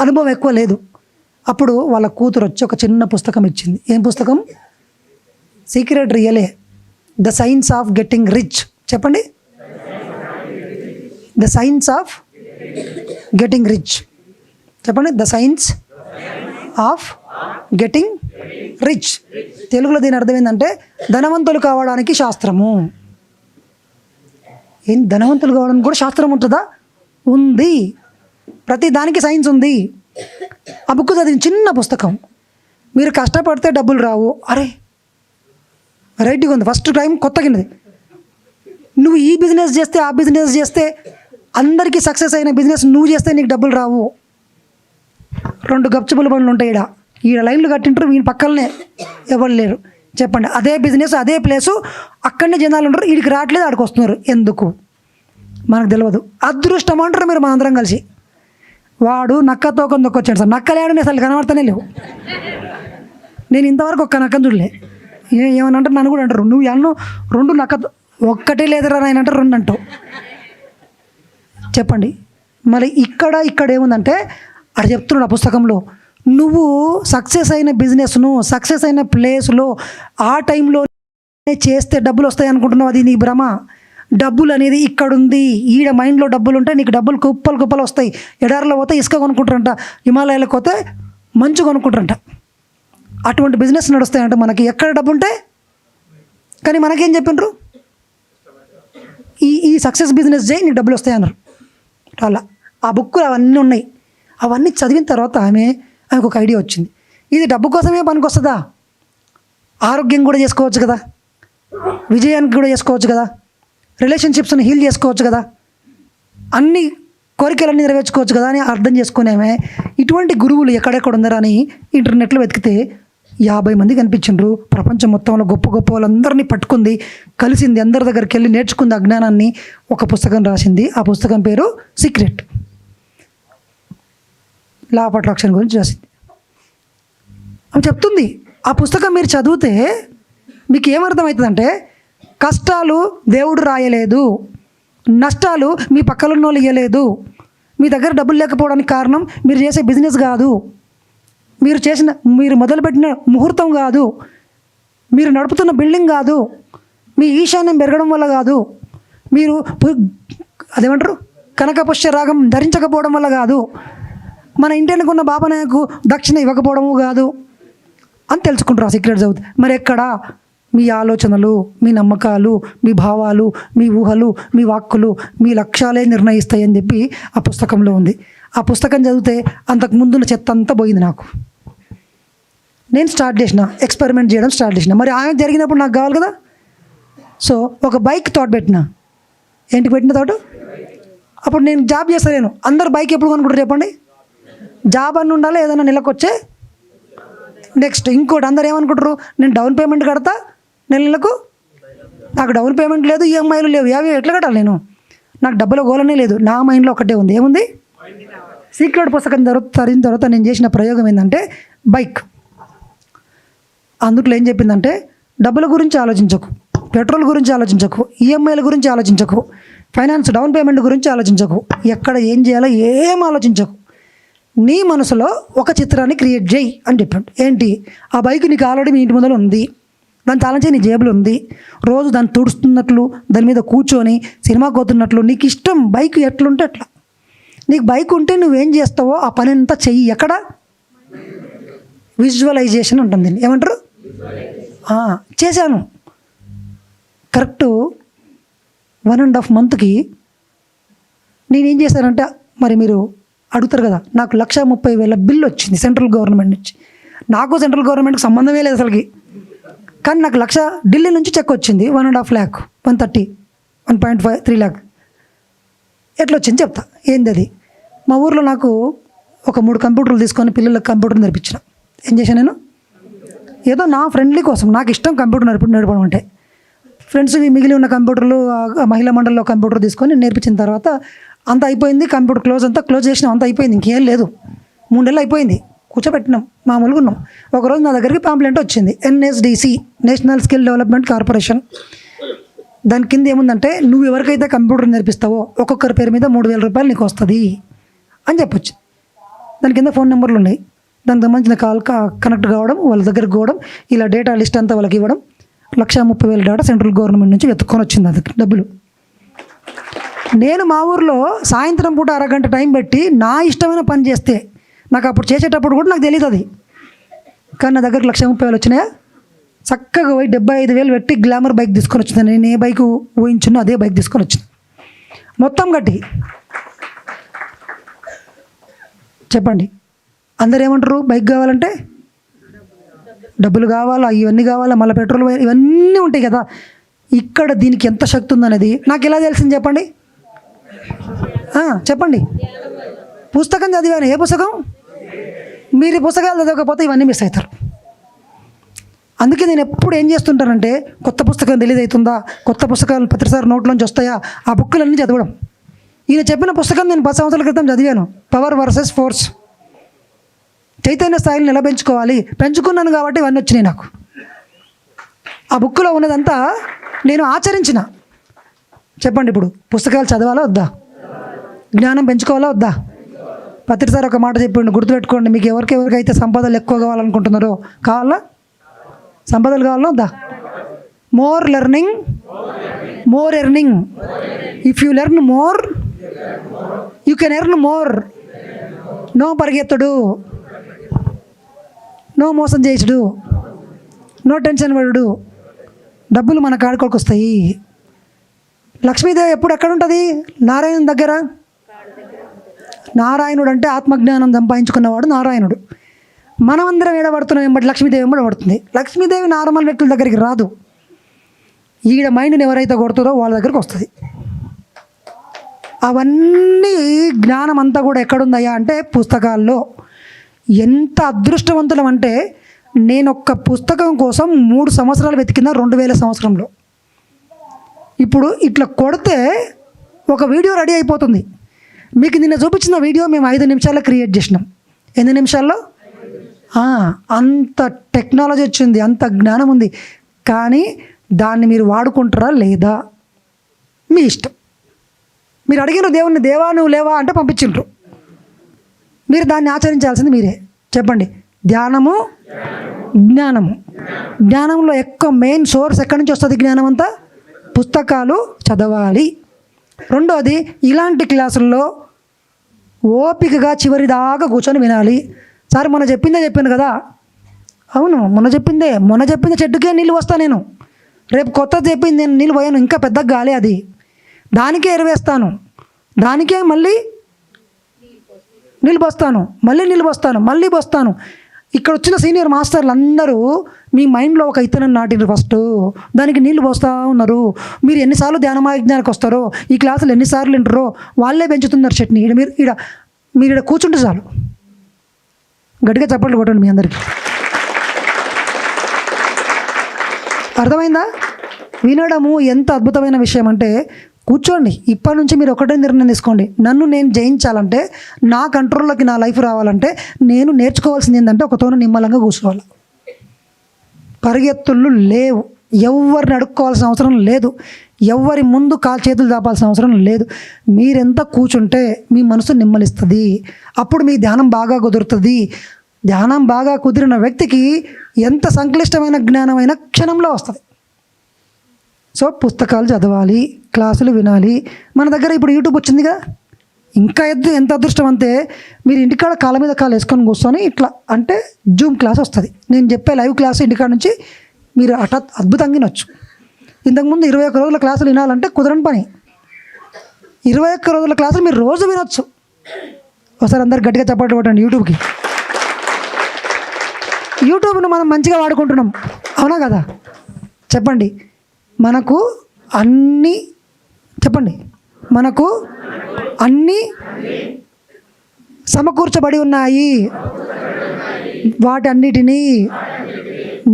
అనుభవం ఎక్కువ లేదు. అప్పుడు వాళ్ళ కూతురు వచ్చి ఒక చిన్న పుస్తకం ఇచ్చింది. ఏం పుస్తకం? సీక్రెట్ రియలే, the science of getting rich. చెప్పండి, the science of getting rich. చెప్పండి, the science of getting rich. తెలుగులో దీని అర్థం ఏంటంటే ధనవంతులు కావడానికి శాస్త్రము. ఏం ధనవంతులు కావడానికి కూడా శాస్త్రం ఉంటుందా? ఉంది. ప్రతి దానికి సైన్స్ ఉంది. ఆ బుక్ చదివిన చిన్న పుస్తకం. మీరు కష్టపడితే డబ్బులు రావు. అరే రైట్గా ఉంది. ఫస్ట్ టైం కొత్తగినది. నువ్వు ఈ బిజినెస్ చేస్తే ఆ బిజినెస్ చేస్తే అందరికీ సక్సెస్ అయిన బిజినెస్ నువ్వు చేస్తే నీకు డబ్బులు రావు. 2 గప్చుపుల బండ్లు ఉంటాయి. ఈడ లైన్లు కట్టింటారు, వీని పక్కలనే ఎవరు లేరు. చెప్పండి, అదే బిజినెస్ అదే ప్లేసు, అక్కడనే జనాలు ఉంటారు. వీడికి రావట్లేదు, ఆడికి వస్తున్నారు. ఎందుకు మనకు తెలియదు. అదృష్టం అంటారు మీరు మనందరం కలిసి. వాడు నక్కతో కొందొక్క వచ్చాడు సార్. నక్కలేడని అసలు కనబడతానే లేవు. నేను ఇంతవరకు ఒక్క నక్కను చూడలే. ఏమని అంటారు, నన్ను కూడా అంటారు, నువ్వు అన్ను 2 నక్కతో, ఒక్కటే లేదురా ఆయన అంటారు, 2 అంటావు. చెప్పండి. మరి ఇక్కడ ఏముందంటే అది చెప్తున్నాడు ఆ పుస్తకంలో, నువ్వు సక్సెస్ అయిన బిజినెస్ను సక్సెస్ అయిన ప్లేస్లో ఆ టైంలో చేస్తే డబ్బులు వస్తాయి అనుకుంటున్నావు. అది నీ భ్రమ. డబ్బులు అనేది ఇక్కడుంది. ఈడ మైండ్లో డబ్బులు ఉంటాయి, నీకు డబ్బులు కుప్పలు వస్తాయి. ఎడారిలో పోతే ఇసుక కొనుక్కుంటారంట, హిమాలయాలకు పోతే మంచు కొనుక్కుంటారంట. అటువంటి బిజినెస్ నడుస్తాయంట మనకి ఎక్కడ డబ్బు ఉంటే. కానీ మనకేం చెప్పిండ్రు, ఈ సక్సెస్ బిజినెస్ చేయి నీకు డబ్బులు వస్తాయి అన్నారు. అలా ఆ బుక్కులు అవన్నీ ఉన్నాయి. అవన్నీ చదివిన తర్వాత ఆమెకు ఒక ఐడియా వచ్చింది. ఇది డబ్బు కోసమే పనికి వస్తుందా? ఆరోగ్యం కూడా చేసుకోవచ్చు కదా, విజయానికి కూడా చేసుకోవచ్చు కదా, రిలేషన్షిప్స్ని హీల్ చేసుకోవచ్చు కదా, అన్ని కోరికలన్నీ నెరవేర్చుకోవచ్చు కదా అని అర్థం చేసుకునేమే. ఇటువంటి గురువులు ఎక్కడెక్కడ ఉన్నారని ఇంటర్నెట్లో వెతికితే 50 మంది కనిపించిండ్రు. ప్రపంచం మొత్తంలో గొప్ప వాళ్ళందరినీ పట్టుకుంది, కలిసింది, అందరి దగ్గరికి వెళ్ళి నేర్చుకుంది అజ్ఞానాన్ని. ఒక పుస్తకం రాసింది. ఆ పుస్తకం పేరు సీక్రెట్. లా ఆఫ్ అట్రాక్షన్ గురించి రాసింది. ఆమె చెప్తుంది, ఆ పుస్తకం మీరు చదివితే మీకు ఏమర్థమవుతుందంటే, కష్టాలు దేవుడు రాయలేదు, నష్టాలు మీ పక్కలున్న వాళ్ళు ఇవ్వలేదు, మీ దగ్గర డబ్బులు లేకపోవడానికి కారణం మీరు చేసే బిజినెస్ కాదు, మీరు మొదలుపెట్టిన ముహూర్తం కాదు, మీరు నడుపుతున్న బిల్డింగ్ కాదు, మీ ఈశాన్యం పెరగడం వల్ల కాదు, మీరు అదేమంటారు కనకపుష్య రాగం ధరించకపోవడం వల్ల కాదు, మన ఇంటికి ఉన్న బాబానాయకు దక్షిణ ఇవ్వకపోవడము కాదు అని తెలుసుకుంటారు ఆ సీక్రెట్ చదివితే. మరి ఎక్కడ మీ ఆలోచనలు, మీ నమ్మకాలు, మీ భావాలు, మీ ఊహలు, మీ వాక్కులు, మీ లక్ష్యాలే నిర్ణయిస్తాయని చెప్పి ఆ పుస్తకంలో ఉంది. ఆ పుస్తకం చదివితే అంతకుముందున్న చెత్త అంతా పోయింది నాకు. నేను ఎక్స్పెరిమెంట్ చేయడం స్టార్ట్ చేసిన. మరి ఆమె జరిగినప్పుడు నాకు కావాలి కదా. సో ఒక బైక్ థాట్ పెట్టిన. ఏంటి పెట్టిన థాట్? అప్పుడు నేను జాబ్ చేస్తలేను. అందరు బైక్ ఎప్పుడు కొనుక్కుంటారు చెప్పండి? జాబ్ అని ఉండాలి, ఏదైనా నెలకు వచ్చే. నెక్స్ట్ ఇంకోటి అందరు ఏమనుకుంటారు, నేను డౌన్ పేమెంట్ కడతా, నెలకు నాకు డౌన్ పేమెంట్ లేదు, ఈఎంఐలు లేవు, అవి ఎట్లా కట్టాలి నేను? నాకు డబ్బుల గోలనే లేదు. నా మైండ్లో ఒకటే ఉంది. ఏముంది? సీక్రెట్ పుస్తకం చదివిన తర్వాత నేను చేసిన ప్రయోగం ఏంటంటే బైక్. అందుట్లో ఏం చెప్పిందంటే, డబ్బుల గురించి ఆలోచించకు, పెట్రోల్ గురించి ఆలోచించకు, ఈఎంఐల గురించి ఆలోచించకు, ఫైనాన్స్ డౌన్ పేమెంట్ గురించి ఆలోచించకు, ఎక్కడ ఏం చేయాలో ఏం ఆలోచించకు, నీ మనసులో ఒక చిత్రాన్ని క్రియేట్ చేయి అని చెప్పాడు. ఏంటి? ఆ బైక్ నీకు ఆల్రెడీ మీ ఇంటి ముందర ఉంది, దాని తాళంచే నీ జేబులో ఉంది, రోజు దాన్ని తుడుస్తున్నట్లు, దాని మీద కూర్చొని సినిమాకి పోతున్నట్లు, నీకు ఇష్టం బైక్ ఎట్లుంటే అట్లా. నీకు బైక్ ఉంటే నువ్వేం చేస్తావో ఆ పని అంతా చెయ్యి. ఎక్కడ? విజువలైజేషన్ ఉంటుంది. ఏమంటారు? చేశాను. కరెక్ట్ 1.5 మంత్కి నేనేం చేశానంటే, మరి మీరు అడుగుతారు కదా, నాకు 1,30,000 బిల్లు వచ్చింది సెంట్రల్ గవర్నమెంట్ నుంచి. నాకు సెంట్రల్ గవర్నమెంట్కి సంబంధమే లేదు అసలుకి. కానీ నాకు 1,00,000 ఢిల్లీ నుంచి చెక్ వచ్చింది. 1.5 lakh, 130, 1.5, 3 lakh. ఎట్లా వచ్చింది చెప్తా. ఏంది అది? మా ఊర్లో నాకు ఒక 3 కంప్యూటర్లు తీసుకొని పిల్లలకు కంప్యూటర్ నేర్పించిన. ఏం చేశాను నేను? ఏదో నా ఫ్రెండ్లీ కోసం, నాకు ఇష్టం కంప్యూటర్ నేర్పడం అంటే. ఫ్రెండ్స్ మిగిలి ఉన్న కంప్యూటర్లు, మహిళా మండలిలో కంప్యూటర్ తీసుకొని నేర్పించిన తర్వాత అంత అయిపోయింది. కంప్యూటర్ క్లోజ్ చేసినాం, అంత అయిపోయింది, ఇంకేం లేదు. 3 నెలలు అయిపోయింది. కూర్చోబెట్టినాం, మామూలుగా ఉన్నాం. ఒకరోజు నా దగ్గరికి పాంప్లెంట్ వచ్చింది. NSDC, national skill development corporation. దాని కింద ఏముందంటే, నువ్వు ఎవరికైతే కంప్యూటర్ నేర్పిస్తావో ఒక్కొక్కరి పేరు మీద 3,000 రూపాయలు నీకు వస్తుంది అని చెప్పొచ్చు. దాని కింద ఫోన్ నెంబర్లు ఉన్నాయి. దానికి సంబంధించిన కాల్ కనెక్ట్ కావడం, వాళ్ళ దగ్గరికి పోవడం, ఇలా డేటా లిస్ట్ అంతా వాళ్ళకి ఇవ్వడం. 1,30,000 డేటా సెంట్రల్ గవర్నమెంట్ నుంచి వెతుక్కొని వచ్చింది అది డబ్బులు. నేను మా ఊర్లో సాయంత్రం పూట 1 గంట టైం పెట్టి నా ఇష్టమైన పని చేస్తే, నాకు అప్పుడు చేసేటప్పుడు కూడా నాకు తెలియదు అది. కానీ నా దగ్గరకు 1,30,000 వచ్చినాయా? చక్కగా పోయి 75,000 పెట్టి గ్లామర్ బైక్ తీసుకొని వచ్చింది. నేను ఏ బైక్ ఊహించున్నో అదే బైక్ తీసుకొని వచ్చింది మొత్తం కట్టి. చెప్పండి, అందరు ఏమంటారు? బైక్ కావాలంటే డబ్బులు కావాలా, ఇవన్నీ కావాలా, మళ్ళీ పెట్రోల్ ఇవన్నీ ఉంటాయి కదా. ఇక్కడ దీనికి ఎంత శక్తి ఉందనేది నాకు ఎలా తెలిసింది చెప్పండి? చెప్పండి. పుస్తకం చదివాను. ఏ పుస్తకం? మీరు ఈ పుస్తకాలు చదవకపోతే ఇవన్నీ మిస్ అవుతారు. అందుకే నేను ఎప్పుడు ఏం చేస్తుంటానంటే, కొత్త పుస్తకం రిలీజ్ అవుతుందా, కొత్త పుస్తకాలు ప్రతిసారి నోట్లోంచి వస్తాయా, ఆ బుక్కులన్నీ చదవడం. ఈయన చెప్పిన పుస్తకం నేను 10 సంవత్సరాల క్రితం చదివాను, పవర్ వర్సెస్ ఫోర్స్. చైతన్య స్థాయిని ఎలా పెంచుకోవాలి, పెంచుకున్నాను కాబట్టి ఇవన్నీ వచ్చినాయి నాకు. ఆ బుక్లో ఉన్నదంతా నేను ఆచరించిన. చెప్పండి, ఇప్పుడు పుస్తకాలు చదవాలా వద్దా? జ్ఞానం పెంచుకోవాలా వద్దా? ప్రతిసారి ఒక మాట చెప్పిండు, గుర్తుపెట్టుకోండి. మీకు ఎవరికైతే సంపదలు ఎక్కువ కావాలనుకుంటున్నారో, కావాలా? సంపదలు కావాలా వద్దా? More learning, more earning. If you learn more, you can earn more. No పరిగెత్తుడు, నో మోసం చేసుడు, నో టెన్షన్ పడుడు. డబ్బులు మన కాడుకోడికి వస్తాయి. లక్ష్మీదేవి ఎప్పుడు ఎక్కడ ఉంటుంది? నారాయణ దగ్గర. నారాయణుడు అంటే ఆత్మజ్ఞానం సంపాదించుకున్నవాడు నారాయణుడు. మనమందరం ఏడబడుతున్నాం వెంబడి లక్ష్మీదేవి వెంబడి పడుతుంది. లక్ష్మీదేవి నార్మల్ వ్యక్తుల దగ్గరికి రాదు. ఈడ మైండ్ని ఎవరైతే కొడుతుందో వాళ్ళ దగ్గరికి వస్తుంది. అవన్నీ జ్ఞానం అంతా కూడా ఎక్కడుందయ్యా అంటే పుస్తకాల్లో. ఎంత అదృష్టవంతులం అంటే, నేను ఒక్క పుస్తకం కోసం 3 సంవత్సరాలు వెతికిన 2000 సంవత్సరంలో. ఇప్పుడు ఇట్లా కొడితే ఒక వీడియో రెడీ అయిపోతుంది. మీకు నిన్న చూపించిన వీడియో మేము 5 నిమిషాల్లో క్రియేట్ చేసినాం. ఎన్ని నిమిషాల్లో? అంత టెక్నాలజీ వచ్చింది, అంత జ్ఞానం ఉంది. కానీ దాన్ని మీరు వాడుకుంటారా లేదా మీ ఇష్టం. మీరు అడిగిన దేవుణ్ణి, దేవా నువ్వు లేవా అంటే పంపించిండ్రు. మీరు దాన్ని ఆచరించాల్సింది మీరే. చెప్పండి, ధ్యానము, జ్ఞానము. జ్ఞానంలో ఎక్కువ మెయిన్ సోర్స్ ఎక్కడి నుంచి వస్తుంది? జ్ఞానం అంతా పుస్తకాలు చదవాలి. రెండోది, ఇలాంటి క్లాసుల్లో ఓపికగా చివరి దాకా కూర్చొని వినాలి. సార్ మొన్న చెప్పాను కదా. అవును, మొన్న చెప్పిందే చెట్టుకే నీళ్ళు వస్తా నేను. రేపు కొత్తది చెప్పింది నేను నీళ్ళు పోయాను, ఇంకా పెద్ద గాలి అది, దానికే ఎరువేస్తాను, దానికే మళ్ళీ నీళ్ళు పోస్తాను, మళ్ళీ పోస్తాను. ఇక్కడ వచ్చిన సీనియర్ మాస్టర్లు అందరూ మీ మైండ్లో ఒక ఇత్తనం నాటినారు. ఫస్ట్ దానికి నీళ్లు పోస్తూ ఉన్నారు. మీరు ఎన్నిసార్లు ధ్యానమాజ్ఞానికి వస్తారో, ఈ క్లాసులు ఎన్నిసార్లు వింటారో వాళ్ళే పెంచుతున్నారు చట్నీ. మీరు ఇక్కడ కూర్చుంటే చాలు. గట్టిగా చప్పట్లు కొట్టండి మీ అందరికీ. అర్థమైందా? వినడము ఎంత అద్భుతమైన విషయం అంటే, కూర్చోండి. ఇప్పటి నుంచి మీరు ఒకటే నిర్ణయం తీసుకోండి. నన్ను నేను జయించాలంటే, నా కంట్రోల్లోకి నా లైఫ్ రావాలంటే, నేను నేర్చుకోవాల్సింది ఏంటంటే ఒకతోనే నిమ్మలంగా కూర్చోవాలి. పరిగెత్తుళ్ళు లేవు. ఎవరిని అడుక్కోవాల్సిన అవసరం లేదు. ఎవరి ముందు చేతులు దాపాల్సిన అవసరం లేదు. మీరెంత కూర్చుంటే మీ మనసు నిమ్మలిస్తుంది. అప్పుడు మీ ధ్యానం బాగా కుదురుతుంది. ధ్యానం బాగా కుదిరిన వ్యక్తికి ఎంత సంక్లిష్టమైన జ్ఞానమైన క్షణంలో వస్తుంది. సో పుస్తకాలు చదవాలి, క్లాసులు వినాలి. మన దగ్గర ఇప్పుడు యూట్యూబ్ వచ్చిందిగా. ఇంకా ఎంత అదృష్టం అంటే, మీరు ఇంటికాడ కాళ్ళ మీద కాలు వేసుకొని కూర్చొని ఇట్లా అంటే జూమ్ క్లాస్ వస్తుంది. నేను చెప్పే లైవ్ క్లాసు ఇంటికాడ నుంచి మీరు అద్భుతంగా వినొచ్చు. ఇంతకుముందు 21 రోజుల క్లాసులు వినాలంటే కుదరని పని. 21 రోజుల క్లాసులు మీరు రోజు వినొచ్చు. ఒకసారి అందరు గట్టిగా చప్పట్లు కొట్టండి యూట్యూబ్కి. యూట్యూబ్ను మనం మంచిగా వాడుకుంటున్నాం, అవునా కదా? చెప్పండి, మనకు అన్నీ సమకూర్చబడి ఉన్నాయి. వాటన్నిటినీ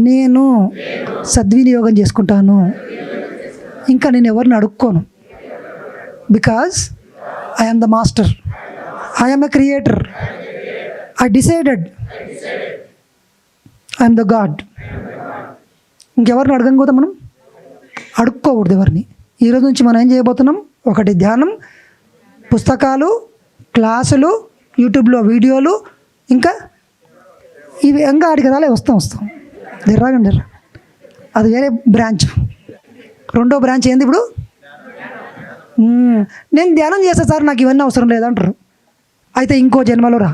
నేను సద్వినియోగం చేసుకుంటాను. ఇంకా నేను ఎవరిని అడుక్కోను. Because I am the master, I am the creator, I decided, I am the god. ఇంకెవరిని అడగకపోతే మనం అడుక్కోకూడదు ఎవరిని. ఈరోజు నుంచి మనం ఏం చేయబోతున్నాం? ఒకటి ధ్యానం, పుస్తకాలు, క్లాసులు, యూట్యూబ్లో వీడియోలు, ఇంకా ఇవి ఇంకా ఆడికి రాలే వస్తాం రాగండి. అది వేరే బ్రాంచ్. రెండో బ్రాంచ్ ఏంది ఇప్పుడు? నేను ధ్యానం చేస్తా సార్, నాకు ఇవన్నీ అవసరం లేదంటారు. అయితే ఇంకో జన్మలో రా.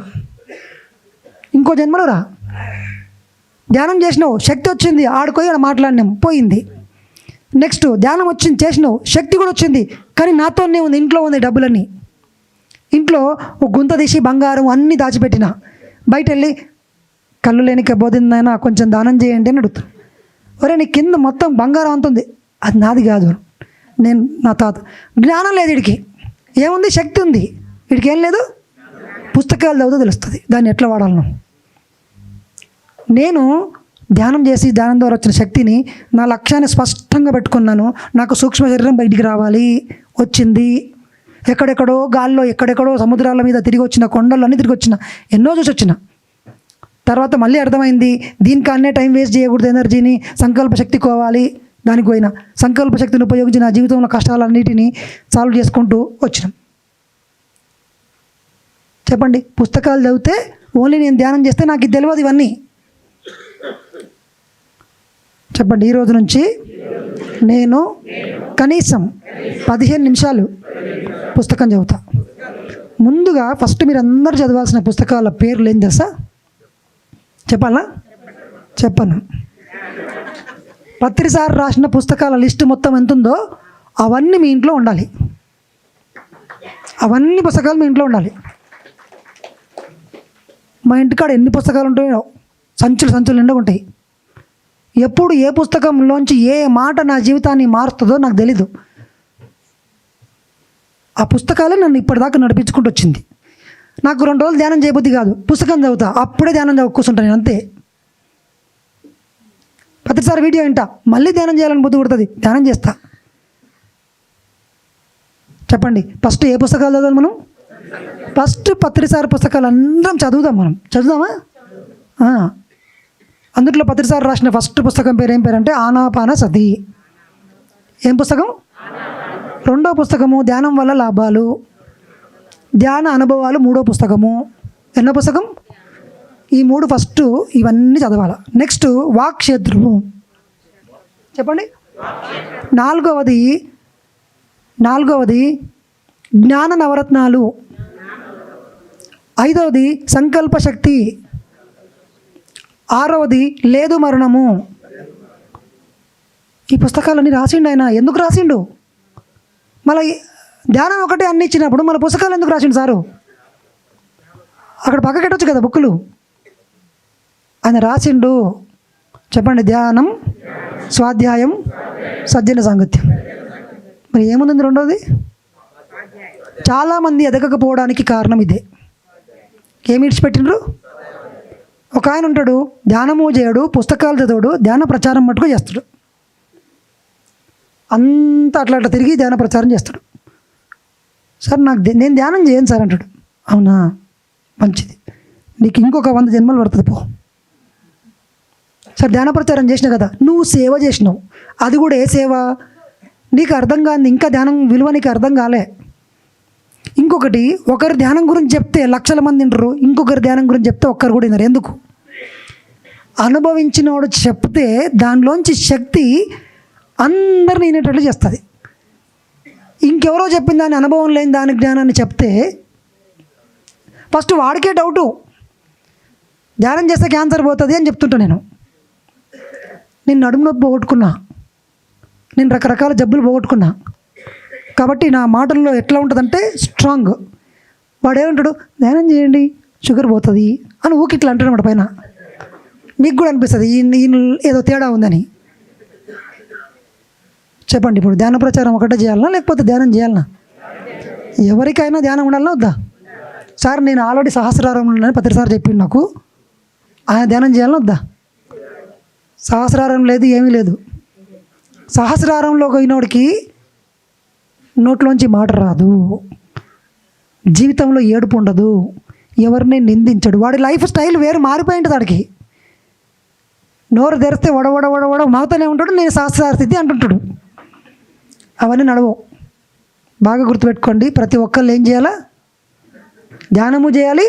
ధ్యానం చేసినావు, శక్తి వచ్చింది, ఆడుకోయి ఆడ మాట్లాడినాం, పోయింది. నెక్స్ట్ ధ్యానం వచ్చింది, చేసినావు, శక్తి కూడా వచ్చింది, కానీ నాతోనే ఉంది, ఇంట్లో ఉంది డబ్బులన్నీ. ఇంట్లో ఒక గుంత తీసి బంగారం అన్నీ దాచిపెట్టిన, బయట వెళ్ళి కళ్ళు లేని బోధిందైనా కొంచెం దానం చేయండి అని అడుగుతాను. ఒరే నీ కింద మొత్తం బంగారం అంతుంది, అది నాది కాదు, నేను నా తాత. జ్ఞానం లేదు వీడికి, ఏముంది? శక్తి ఉంది, వీడికి ఏం లేదు. పుస్తకాలు చదివితే తెలుస్తుంది దాన్ని ఎట్లా వాడాలను. నేను ధ్యానం చేసి ధ్యానం ద్వారా వచ్చిన శక్తిని నా లక్ష్యాన్ని స్పష్టంగా పెట్టుకున్నాను. నాకు సూక్ష్మ శరీరం బయటికి రావాలి, వచ్చింది. ఎక్కడెక్కడో గాల్లో, ఎక్కడెక్కడో సముద్రాల మీద తిరిగి వచ్చిన, కొండలు అన్నీ తిరిగి వచ్చిన, ఎన్నో చూసి వచ్చిన. తర్వాత మళ్ళీ అర్థమైంది, దీనికన్నే టైం వేస్ట్ చేయకూడదు, ఎనర్జీని సంకల్ప శక్తి కోవాలి, దానికి పోయిన సంకల్ప శక్తిని ఉపయోగించి నా జీవితంలో కష్టాలన్నిటినీ సాల్వ్ చేసుకుంటూ వచ్చినాం. చెప్పండి, పుస్తకాలు చదివితే ఓన్లీ నేను ధ్యానం చేస్తే నాకు ఇది తెలియదు ఇవన్నీ. చెప్పండి, ఈరోజు నుంచి నేను కనీసం 15 నిమిషాలు పుస్తకం చదువుతా. ముందుగా ఫస్ట్ మీరు అందరూ చదవాల్సిన పుస్తకాల పేర్లు ఏం తెలుసా? చెప్పాలా? చెప్పను. పత్రిసారి రాసిన పుస్తకాల లిస్టు మొత్తం ఎంత ఉందో అవన్నీ మీ ఇంట్లో ఉండాలి. అవన్నీ పుస్తకాలు మీ ఇంట్లో ఉండాలి. మా ఇంటికాడ ఎన్ని పుస్తకాలు ఉంటాయో సంచులు సంచులు నిండా ఉంటాయి. ఎప్పుడు ఏ పుస్తకంలోంచి ఏ మాట నా జీవితాన్ని మారుస్తుందో నాకు తెలీదు. ఆ పుస్తకాలే నన్ను ఇప్పటిదాకా నడిపించుకుంటూ వచ్చింది. నాకు 2 రోజులు ధ్యానం చేయబుద్ధి కాదు, పుస్తకం చదువుతా, అప్పుడే ధ్యానం కూర్చుంటాను నేను, అంతే. ప్రతిసారి వీడియో వింటా, మళ్ళీ ధ్యానం చేయాలని బుద్ధి పుడుతుంది, ధ్యానం చేస్తా. చెప్పండి, ఫస్ట్ ఏ పుస్తకాలు చదవాలి మనం? ఫస్ట్ పత్రిసారి పుస్తకాలు అందరం చదువుదాం. మనం చదువుదామా? అందుట్లో పత్రిసారి రాసిన ఫస్ట్ పుస్తకం పేరు ఏం పేరంటే ఆనాపానసతి. ఏం పుస్తకం? 2వ పుస్తకము ధ్యానం వల్ల లాభాలు, ధ్యాన అనుభవాలు 3వ పుస్తకము. ఎన్నో పుస్తకం? ఈ 3 ఫస్ట్, ఇవన్నీ చదవాలి. నెక్స్ట్ వాక్క్షేత్రము. చెప్పండి. 4వది జ్ఞాన నవరత్నాలు. 5వది సంకల్ప శక్తి. 6వది లేదు మరణము. ఈ పుస్తకాలన్నీ రాసిండు ఆయన. ఎందుకు రాసిండు? మళ్ళీ ధ్యానం ఒకటే అన్ని ఇచ్చినప్పుడు మళ్ళీ పుస్తకాలు ఎందుకు రాసిండు సారు? అక్కడ పక్కకి పెట్టవచ్చు కదా బుక్కులు. ఆయన రాసిండు. చెప్పండి, ధ్యానం, స్వాధ్యాయం, సజ్జన సాంగత్యం. మరి ఏముంది 2వది? చాలామంది ఎదగకపోవడానికి కారణం ఇదే. ఏమి ఇడిచిపెట్టిండ్రు? ఒక ఆయన ఉంటాడు, ధ్యానము చేయడు, పుస్తకాలు చదవడు, ధ్యాన ప్రచారం మటుకు చేస్తాడు. అంతా అట్లా తిరిగి ధ్యాన ప్రచారం చేస్తాడు. సార్ నేను ధ్యానం చేయను సార్ అంటాడు. అవునా, మంచిది, నీకు ఇంకొక 100 జన్మలు పడుతుంది పో. సార్ ధ్యాన ప్రచారం చేసినావు కదా, నువ్వు సేవ చేసినావు, అది కూడా ఏ సేవ? నీకు అర్థం కాదు, ఇంకా ధ్యానం విలువ నీకు అర్థం కాలే. ఇంకొకటి, ఒకరి ధ్యానం గురించి చెప్తే లక్షల మంది వింటారు, ఇంకొకరి ధ్యానం గురించి చెప్తే ఒక్కరు కూడా వినరు. ఎందుకు? అనుభవించినవాడు చెప్తే దానిలోంచి శక్తి అందరిని వినేటట్లు చేస్తుంది. ఇంకెవరో చెప్పిన దాని అనుభవం లేని దాని జ్ఞానాన్ని చెప్తే ఫస్ట్ వాడికే డౌటు, ధ్యానం చేస్తే క్యాన్సర్ పోతుంది అని చెప్తుంటా. నేను నడుము నొప్పి పోగొట్టుకున్నా, నేను రకరకాల జబ్బులు పోగొట్టుకున్నా, కాబట్టి నా మాటల్లో ఎట్లా ఉంటుందంటే స్ట్రాంగ్. వాడు ఏమంటాడు, ధ్యానం చేయండి షుగర్ పోతుంది అని ఊకి ఇట్లా అంటాడు అన్నమాట. పైన మీకు కూడా అనిపిస్తుంది ఈయన ఏదో తేడా ఉందని. చెప్పండి, ఇప్పుడు ధ్యాన ప్రచారం ఒకటే చేయాలనా లేకపోతే ధ్యానం చేయాలనా? ఎవరికైనా ధ్యానం ఉండాలన్నా వద్దా? సార్ నేను ఆల్రెడీ సహస్రారంలో ప్రతిసారి చెప్పిండు నాకు, ఆయన ధ్యానం చేయాలన్నా వద్దా? సహస్రారం లేదు, ఏమీ లేదు. సహస్రారంలో పోయినోడికి నోట్లోంచి మాట రాదు, జీవితంలో ఏడుపు ఉండదు, ఎవరిని నిందించడు, వాడి లైఫ్ స్టైల్ వేరు మారిపోయింది. వాడికి నోరు తెరిస్తే వడవడ మాతోనే ఉంటాడు, నేను సహస్రార స్థితి అంటుంటాడు. అవన్నీ నడవవు. బాగా గుర్తుపెట్టుకోండి, ప్రతి ఒక్కళ్ళు ఏం చేయాలా? ధ్యానము చేయాలి,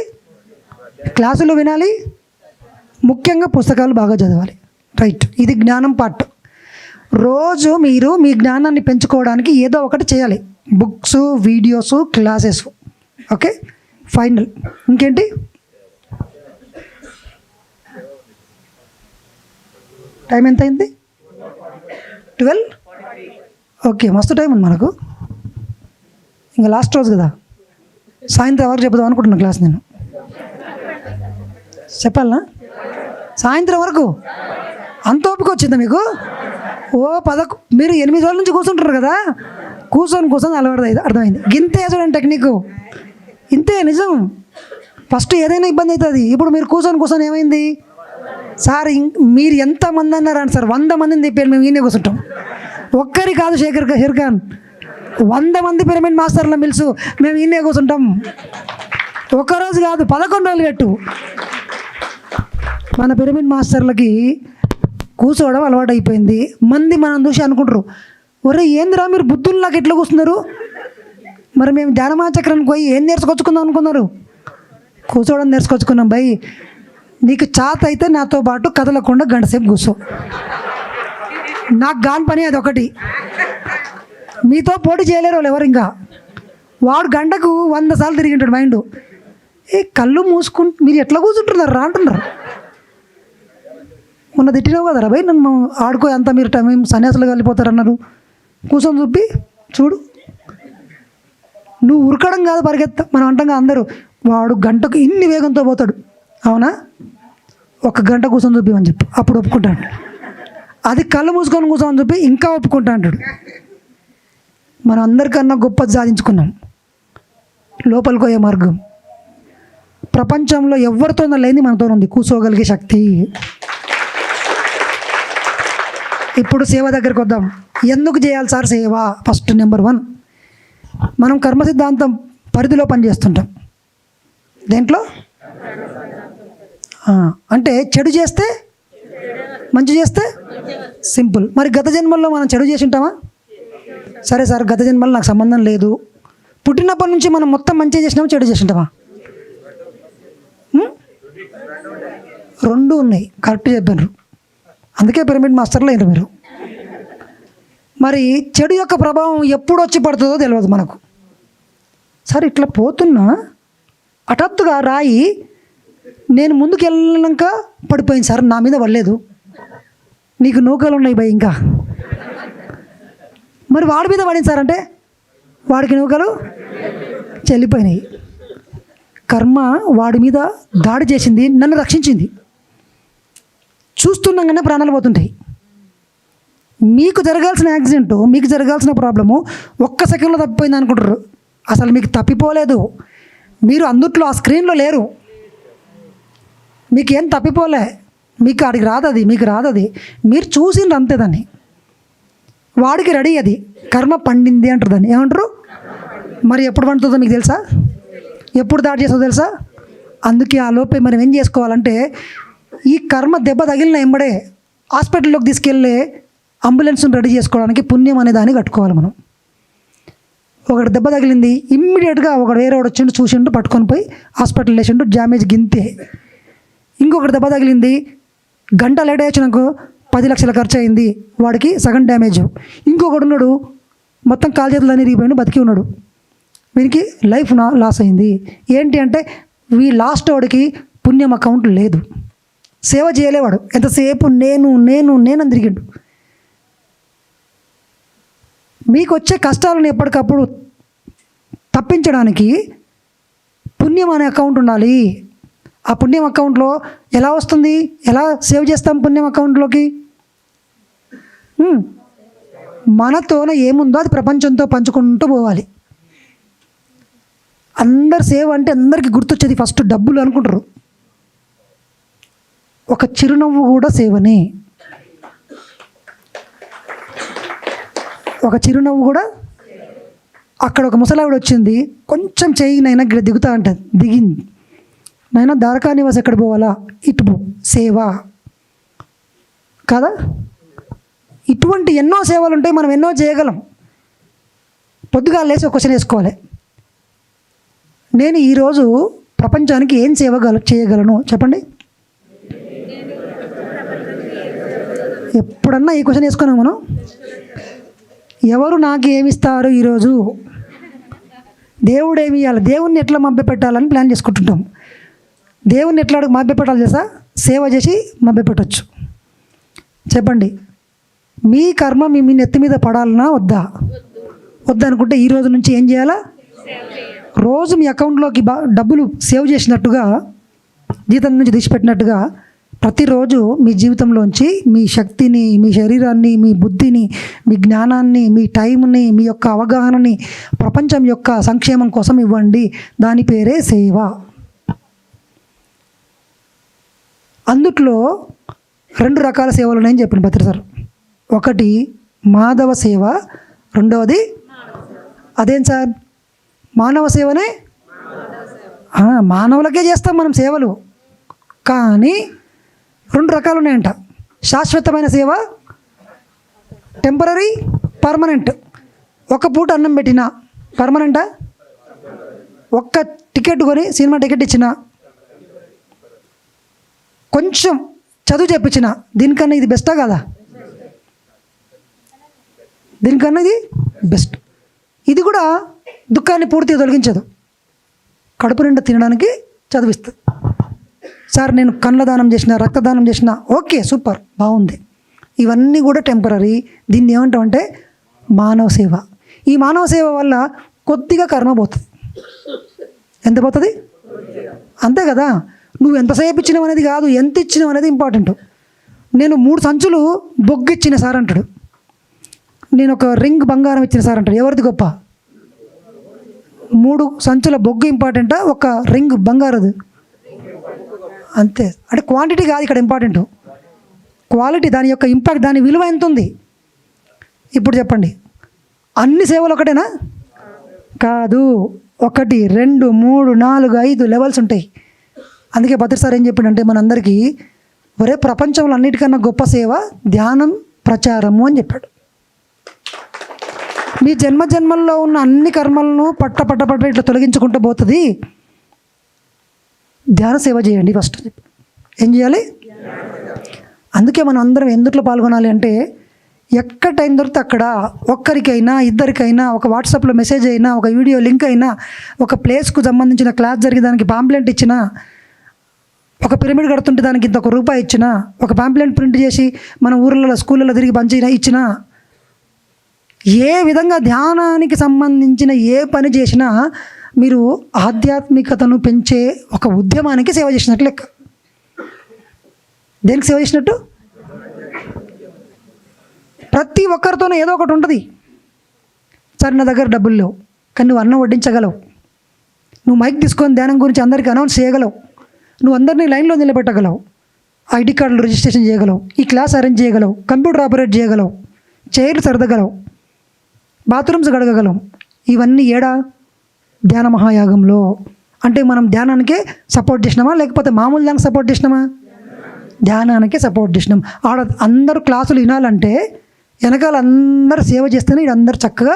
క్లాసులు వినాలి, ముఖ్యంగా పుస్తకాలు బాగా చదవాలి. రైట్, ఇది జ్ఞానం పార్ట్. రోజు మీరు మీ జ్ఞానాన్ని పెంచుకోవడానికి ఏదో ఒకటి చేయాలి. Books, videos, classes. Okay, final ఇంకేంటి? టైం ఎంత అయింది? 12. ఓకే, మస్తు టైం ఉంది మనకు. ఇంకా లాస్ట్ రోజు కదా, సాయంత్రం వరకు చెప్దాం అనుకుంటున్నా క్లాస్. నేను చెప్పాలనా? సాయంత్రం వరకు అంత ఓపిక వచ్చిందా మీకు? మీరు 8 రోజుల నుంచి కూర్చుంటారు కదా, కూర్చొని అర్థమైంది. గింతే చూడండి టెక్నిక్, ఇంతే నిజం. ఫస్ట్ ఏదైనా ఇబ్బంది అవుతుంది. ఇప్పుడు మీరు కూర్చొని ఏమైంది సార్? మీరు ఎంతమంది అన్నారండి సార్? 100 మందిని తిప్పారు, మేము ఈయనే కూర్చుంటాం. ఒక్కరి కాదు షేర్ఖాన్, 100 మంది పిరమిడ్ మాస్టర్ల మిల్సు మేము ఈయనే కూర్చుంటాం. ఒక్కరోజు కాదు, 11 రోజులు పెట్టు. మన పిరమిడ్ మాస్టర్లకి కూర్చోవడం అలవాటు అయిపోయింది. మంది మనం చూసి అనుకుంటారు, ఒరే ఏందిరా మీరు బుద్ధుల్లాగా ఎట్లా కూర్చున్నారు? మరి మేము ధ్యానమాచక్రానికి పోయి ఏం నేర్చుకొచ్చుకుందాం అనుకున్నారు? కూర్చోవడం నేర్చుకొచ్చుకున్నాం. భయ్ నీకు చాత అయితే నాతో పాటు కదలకుండా గంట సేపు కూర్చో. నాకు గాని పని అది ఒకటి. మీతో పోటీ చేయలేరు వాళ్ళు ఎవరు. ఇంకా వాడు గంటకు 100 సార్లు తిరిగింటాడు మైండ్. కళ్ళు మూసుకుంటూ మీరు ఎట్లా కూర్చుంటున్నారు రా అంటున్నారు. మొన్న తిట్టినావు కదరా భయ్ నన్ను, ఆడుకో అంతా మీరు టైం సన్యాసులు వెళ్ళిపోతారన్నారు. కూర్చొని చూపి చూడు. నువ్వు ఉరకడం కాదు పరిగెత్త. మనం అంటాం అందరూ వాడు గంటకు ఇన్ని వేగంతో పోతాడు. అవునా? 1 గంట కూర్చొని చూపిమని చెప్పు, అప్పుడు ఒప్పుకుంటాడు. అది కళ్ళు మూసుకొని కూర్చొని చెప్పి ఇంకా ఒప్పుకుంటా అంటాడు. మనం అందరికన్నా గొప్పది సాధించుకున్నాం. లోపలికి పోయే మార్గం ప్రపంచంలో ఎవరితోనో లేని మనతో ఉంది, కూర్చోగలిగే శక్తి. ఇప్పుడు సేవ దగ్గరికి వద్దాం. ఎందుకు చేయాలి సార్ సేవ? ఫస్ట్ నెంబర్ 1, మనం కర్మ సిద్ధాంతం పరిధిలో పనిచేస్తుంటాం. దేంట్లో అంటే చెడు చేస్తే మంచి చేస్తే సింపుల్. మరి గత జన్మల్లో మనం చెడు చేసి ఉంటామా? సరే సార్ గత జన్మలో నాకు సంబంధం లేదు. పుట్టినప్పటి నుంచి మనం మొత్తం మంచిగా చేసినామా చెడు చేసి ఉంటామా? 2 ఉన్నాయి. కరెక్ట్ చెప్పారు. అందుకే పిరమిడ్ మాస్టర్లు అయినారు మీరు. మరి చెడు యొక్క ప్రభావం ఎప్పుడు వచ్చి పడుతుందో తెలియదు మనకు. సార్ ఇట్లా పోతున్నా హఠాత్తుగా రాయి నేను ముందుకు వెళ్ళాక పడిపోయింది సార్, నా మీద పడలేదు. నీకు నూకలు ఉన్నాయి భయ్ ఇంకా. మరి వాడి మీద పడింది సార్ అంటే వాడికి నూకలు చెల్లిపోయినాయి. కర్మ వాడి మీద దాడి చేసింది, నన్ను రక్షించింది. చూస్తున్నాగానే ప్రాణాలు పోతుంటాయి. మీకు జరగాల్సిన యాక్సిడెంట్, మీకు జరగాల్సిన ప్రాబ్లము 1 సెకండ్లో తప్పిపోయింది అనుకుంటారు. అసలు మీకు తప్పిపోలేదు. మీరు అందుట్లో ఆ స్క్రీన్లో లేరు. మీకేం తప్పిపోలే. మీకు అడిగి రాదది, మీకు రాదది. మీరు చూసిండ్రు అంతే దాన్ని. వాడికి రెడీ అది. కర్మ పండింది అంటారు దాన్ని. ఏమంటారు? మరి ఎప్పుడు పండుతుందో మీకు తెలుసా? ఎప్పుడు దాడి చేస్తుందో తెలుసా? అందుకే ఆ లోపే మనం ఏం చేసుకోవాలంటే, ఈ కర్మ దెబ్బ తగిలిన ఎంబడే హాస్పిటల్లోకి తీసుకెళ్ళి అంబులెన్స్ని రెడీ చేసుకోవడానికి పుణ్యం అనే దాన్ని కట్టుకోవాలి మనం. ఒకటి దెబ్బ తగిలింది, ఇమ్మీడియట్గా ఒకడు వేరేవాడు వచ్చిండు, చూసిండు, పట్టుకొని పోయి హాస్పిటల్ వేసిండు, డ్యామేజ్ గింతే. ఇంకొకటి దెబ్బ తగిలింది, గంట లేట్ అయ్యొచ్చినాకు 10 లక్షలు ఖర్చు అయింది, వాడికి సగం డ్యామేజ్. ఇంకొకడు ఉన్నాడు మొత్తం కాలు చేతులు అన్నీ ఇరిగిపోయిండు, బతికి ఉన్నాడు, వీనికి లైఫ్ లాస్ అయింది. ఏంటి అంటే లాస్ట్ వాడికి పుణ్యం అకౌంట్ లేదు. సేవ చేయలేవాడు, ఎంతసేపు నేను నేను నేను అని తిరిగిండు. మీకు వచ్చే కష్టాలను ఎప్పటికప్పుడు తప్పించడానికి పుణ్యం అనే అకౌంట్ ఉండాలి. ఆ పుణ్యం అకౌంట్లో ఎలా వస్తుంది? ఎలా సేవ్ చేస్తాం పుణ్యం అకౌంట్లోకి? మనతోనే ఏముందో అది ప్రపంచంతో పంచుకుంటూ పోవాలి. అందరు సేవ అంటే అందరికీ గుర్తొచ్చేది ఫస్ట్ డబ్బులు అనుకుంటారు. ఒక చిరునవ్వు కూడా సేవనే. ఒక చిరునవ్వు కూడా. అక్కడ ఒక ముసలావిడ వచ్చింది, కొంచెం చెయ్యి నైనా ఇక్కడ దిగుతా అంటది, దిగింది. నైనా ద్వారకా నివాస్ ఎక్కడ పోవాలా? ఇటు పో. సేవ కదా? ఇటువంటి ఎన్నో సేవలు ఉంటాయి, మనం ఎన్నో చేయగలం. పొద్దుగా లేసి ఒక క్వశ్చన్ వేసుకోవాలి, నేను ఈరోజు ప్రపంచానికి ఏం చేయగలను చెప్పండి. ఎప్పుడన్నా ఈ క్వశ్చన్ వేసుకున్నాం మనం. ఎవరు నాకు ఏమిస్తారు ఈరోజు? దేవుడు ఏమి ఇవ్వాలి? దేవుణ్ణి ఎట్లా మభ్యపెట్టాలని ప్లాన్ చేసుకుంటుంటాం. దేవుణ్ణి ఎట్లా మభ్యపెట్టాలి తెలుసా? సేవ చేసి మభ్యపెట్టచ్చు. చెప్పండి, మీ కర్మ మీ నెత్తి మీద పడాలనా వద్దా? వద్దనుకుంటే ఈ రోజు నుంచి ఏం చేయాలా? రోజు మీ అకౌంట్లోకి డబ్బులు సేవ్ చేసినట్టుగా, జీతం నుంచి తీసిపెట్టినట్టుగా ప్రతిరోజు మీ జీవితంలోంచి మీ శక్తిని, మీ శరీరాన్ని, మీ బుద్ధిని, మీ జ్ఞానాన్ని, మీ టైంని, మీ యొక్క అవగాహనని ప్రపంచం యొక్క సంక్షేమం కోసం ఇవ్వండి. దాని పేరే సేవ. అందుట్లో 2 రకాల సేవలు ఉన్నాయని చెప్పిన భద్ర సార్. ఒకటి మాధవ సేవ, రెండవది అదేం సార్? మానవ సేవనే. మానవులకే చేస్తాం మనం సేవలు, కానీ 2 రకాలు ఉన్నాయంట. శాశ్వతమైన సేవ, టెంపరీ, పర్మనెంట్. ఒక పూట అన్నం పెట్టినా పర్మనెంటా? ఒక్క టికెట్ కొని సినిమా టికెట్ ఇచ్చిన, కొంచెం చదువు చెప్పించిన, దీనికన్నా ఇది బెస్టా కాదా? దీనికన్నా ఇది బెస్ట్. ఇది కూడా దుఃఖాన్ని పూర్తిగా తొలగించదు, కడుపు నిండా తినడానికి చదివిస్తుంది. సార్ నేను కళ్ళ దానం చేసిన, రక్తదానం చేసిన, ఓకే సూపర్, బాగుంది. ఇవన్నీ కూడా టెంపరీ. దీన్ని ఏమంటామంటే మానవ సేవ. ఈ మానవ సేవ వల్ల కొద్దిగా కర్మ పోతుంది. ఎంత పోతుంది? అంతే కదా. నువ్వు ఎంతసేపు ఇచ్చినావు అనేది కాదు, ఎంత ఇచ్చినావు అనేది ఇంపార్టెంట్. నేను 3 సంచులు బొగ్గు ఇచ్చిన సార్ అంటాడు, నేను ఒక రింగ్ బంగారం ఇచ్చిన సార్ అంటాడు. ఎవరిది గొప్ప? 3 సంచుల బొగ్గు ఇంపార్టెంటా, ఒక రింగ్ బంగారది? అంతే. అంటే క్వాంటిటీ కాదు ఇక్కడ ఇంపార్టెంట్, క్వాలిటీ, దాని యొక్క ఇంపాక్ట్, దాని విలువ ఎంత ఉంది. ఇప్పుడు చెప్పండి, అన్ని సేవలు ఒకటేనా? కాదు. 1, 2, 3, 4, 5 లెవెల్స్ ఉంటాయి. అందుకే భద్ర సార్ ఏం చెప్పిండంటే మనందరికీ, ఒరే ప్రపంచంలో అన్నిటికన్నా గొప్ప సేవ ధ్యానం, ప్రచారము అని చెప్పాడు. మీ జన్మల్లో ఉన్న అన్ని కర్మలను పట్ట ఇట్లా తొలగించుకుంటూ పోతుంది. ధ్యాన సేవ చేయండి ఫస్ట్. ఏం చేయాలి? అందుకే మనం అందరం ఎందుట్లో పాల్గొనాలి అంటే, ఎక్కడ టైం దొరికితే అక్కడ, ఒక్కరికైనా ఇద్దరికైనా, ఒక వాట్సాప్లో మెసేజ్ అయినా, ఒక వీడియో లింక్ అయినా, ఒక ప్లేస్కు సంబంధించిన క్లాస్ జరిగే దానికి పాంప్లెంట్ ఇచ్చినా, ఒక పిరమిడ్ కడుతుంటే దానికి ఇంత ₹1 ఇచ్చినా, ఒక పాంప్లెంట్ ప్రింట్ చేసి మన ఊర్లలో స్కూళ్ళలో తిరిగి ఇచ్చినా, ఏ విధంగా ధ్యానానికి సంబంధించిన ఏ పని చేసినా మీరు ఆధ్యాత్మికతను పెంచే ఒక ఉద్యమానికి సేవ చేసినట్లు లెక్క. దేనికి సేవ చేసినట్టు? ప్రతి ఒక్కరితోనే ఏదో ఒకటి ఉంటుంది. సరే నా దగ్గర డబ్బులు లేవు, కానీ నువ్వు అన్నం వడ్డించగలవు, నువ్వు మైక్ తీసుకొని ధ్యానం గురించి అందరికీ అనౌన్స్ చేయగలవు, నువ్వు అందరినీ లైన్లో నిలబెట్టగలవు, ఐడి కార్డులు రిజిస్ట్రేషన్ చేయగలవు, ఈ క్లాస్ అరేంజ్ చేయగలవు, కంప్యూటర్ ఆపరేట్ చేయగలవు, చైర్లు సర్దగలవు, బాత్రూమ్స్ గడగగలం. ఇవన్నీ ఏడా? ధ్యాన మహాయాగంలో. అంటే మనం ధ్యానానికే సపోర్ట్ చేసినామా, లేకపోతే మామూలు దానికి సపోర్ట్ చేసినామా? ధ్యానానికే సపోర్ట్ చేసినాం. ఆడ అందరూ క్లాసులు వినాలంటే వెనకాల అందరూ సేవ చేస్తేనే అందరు చక్కగా,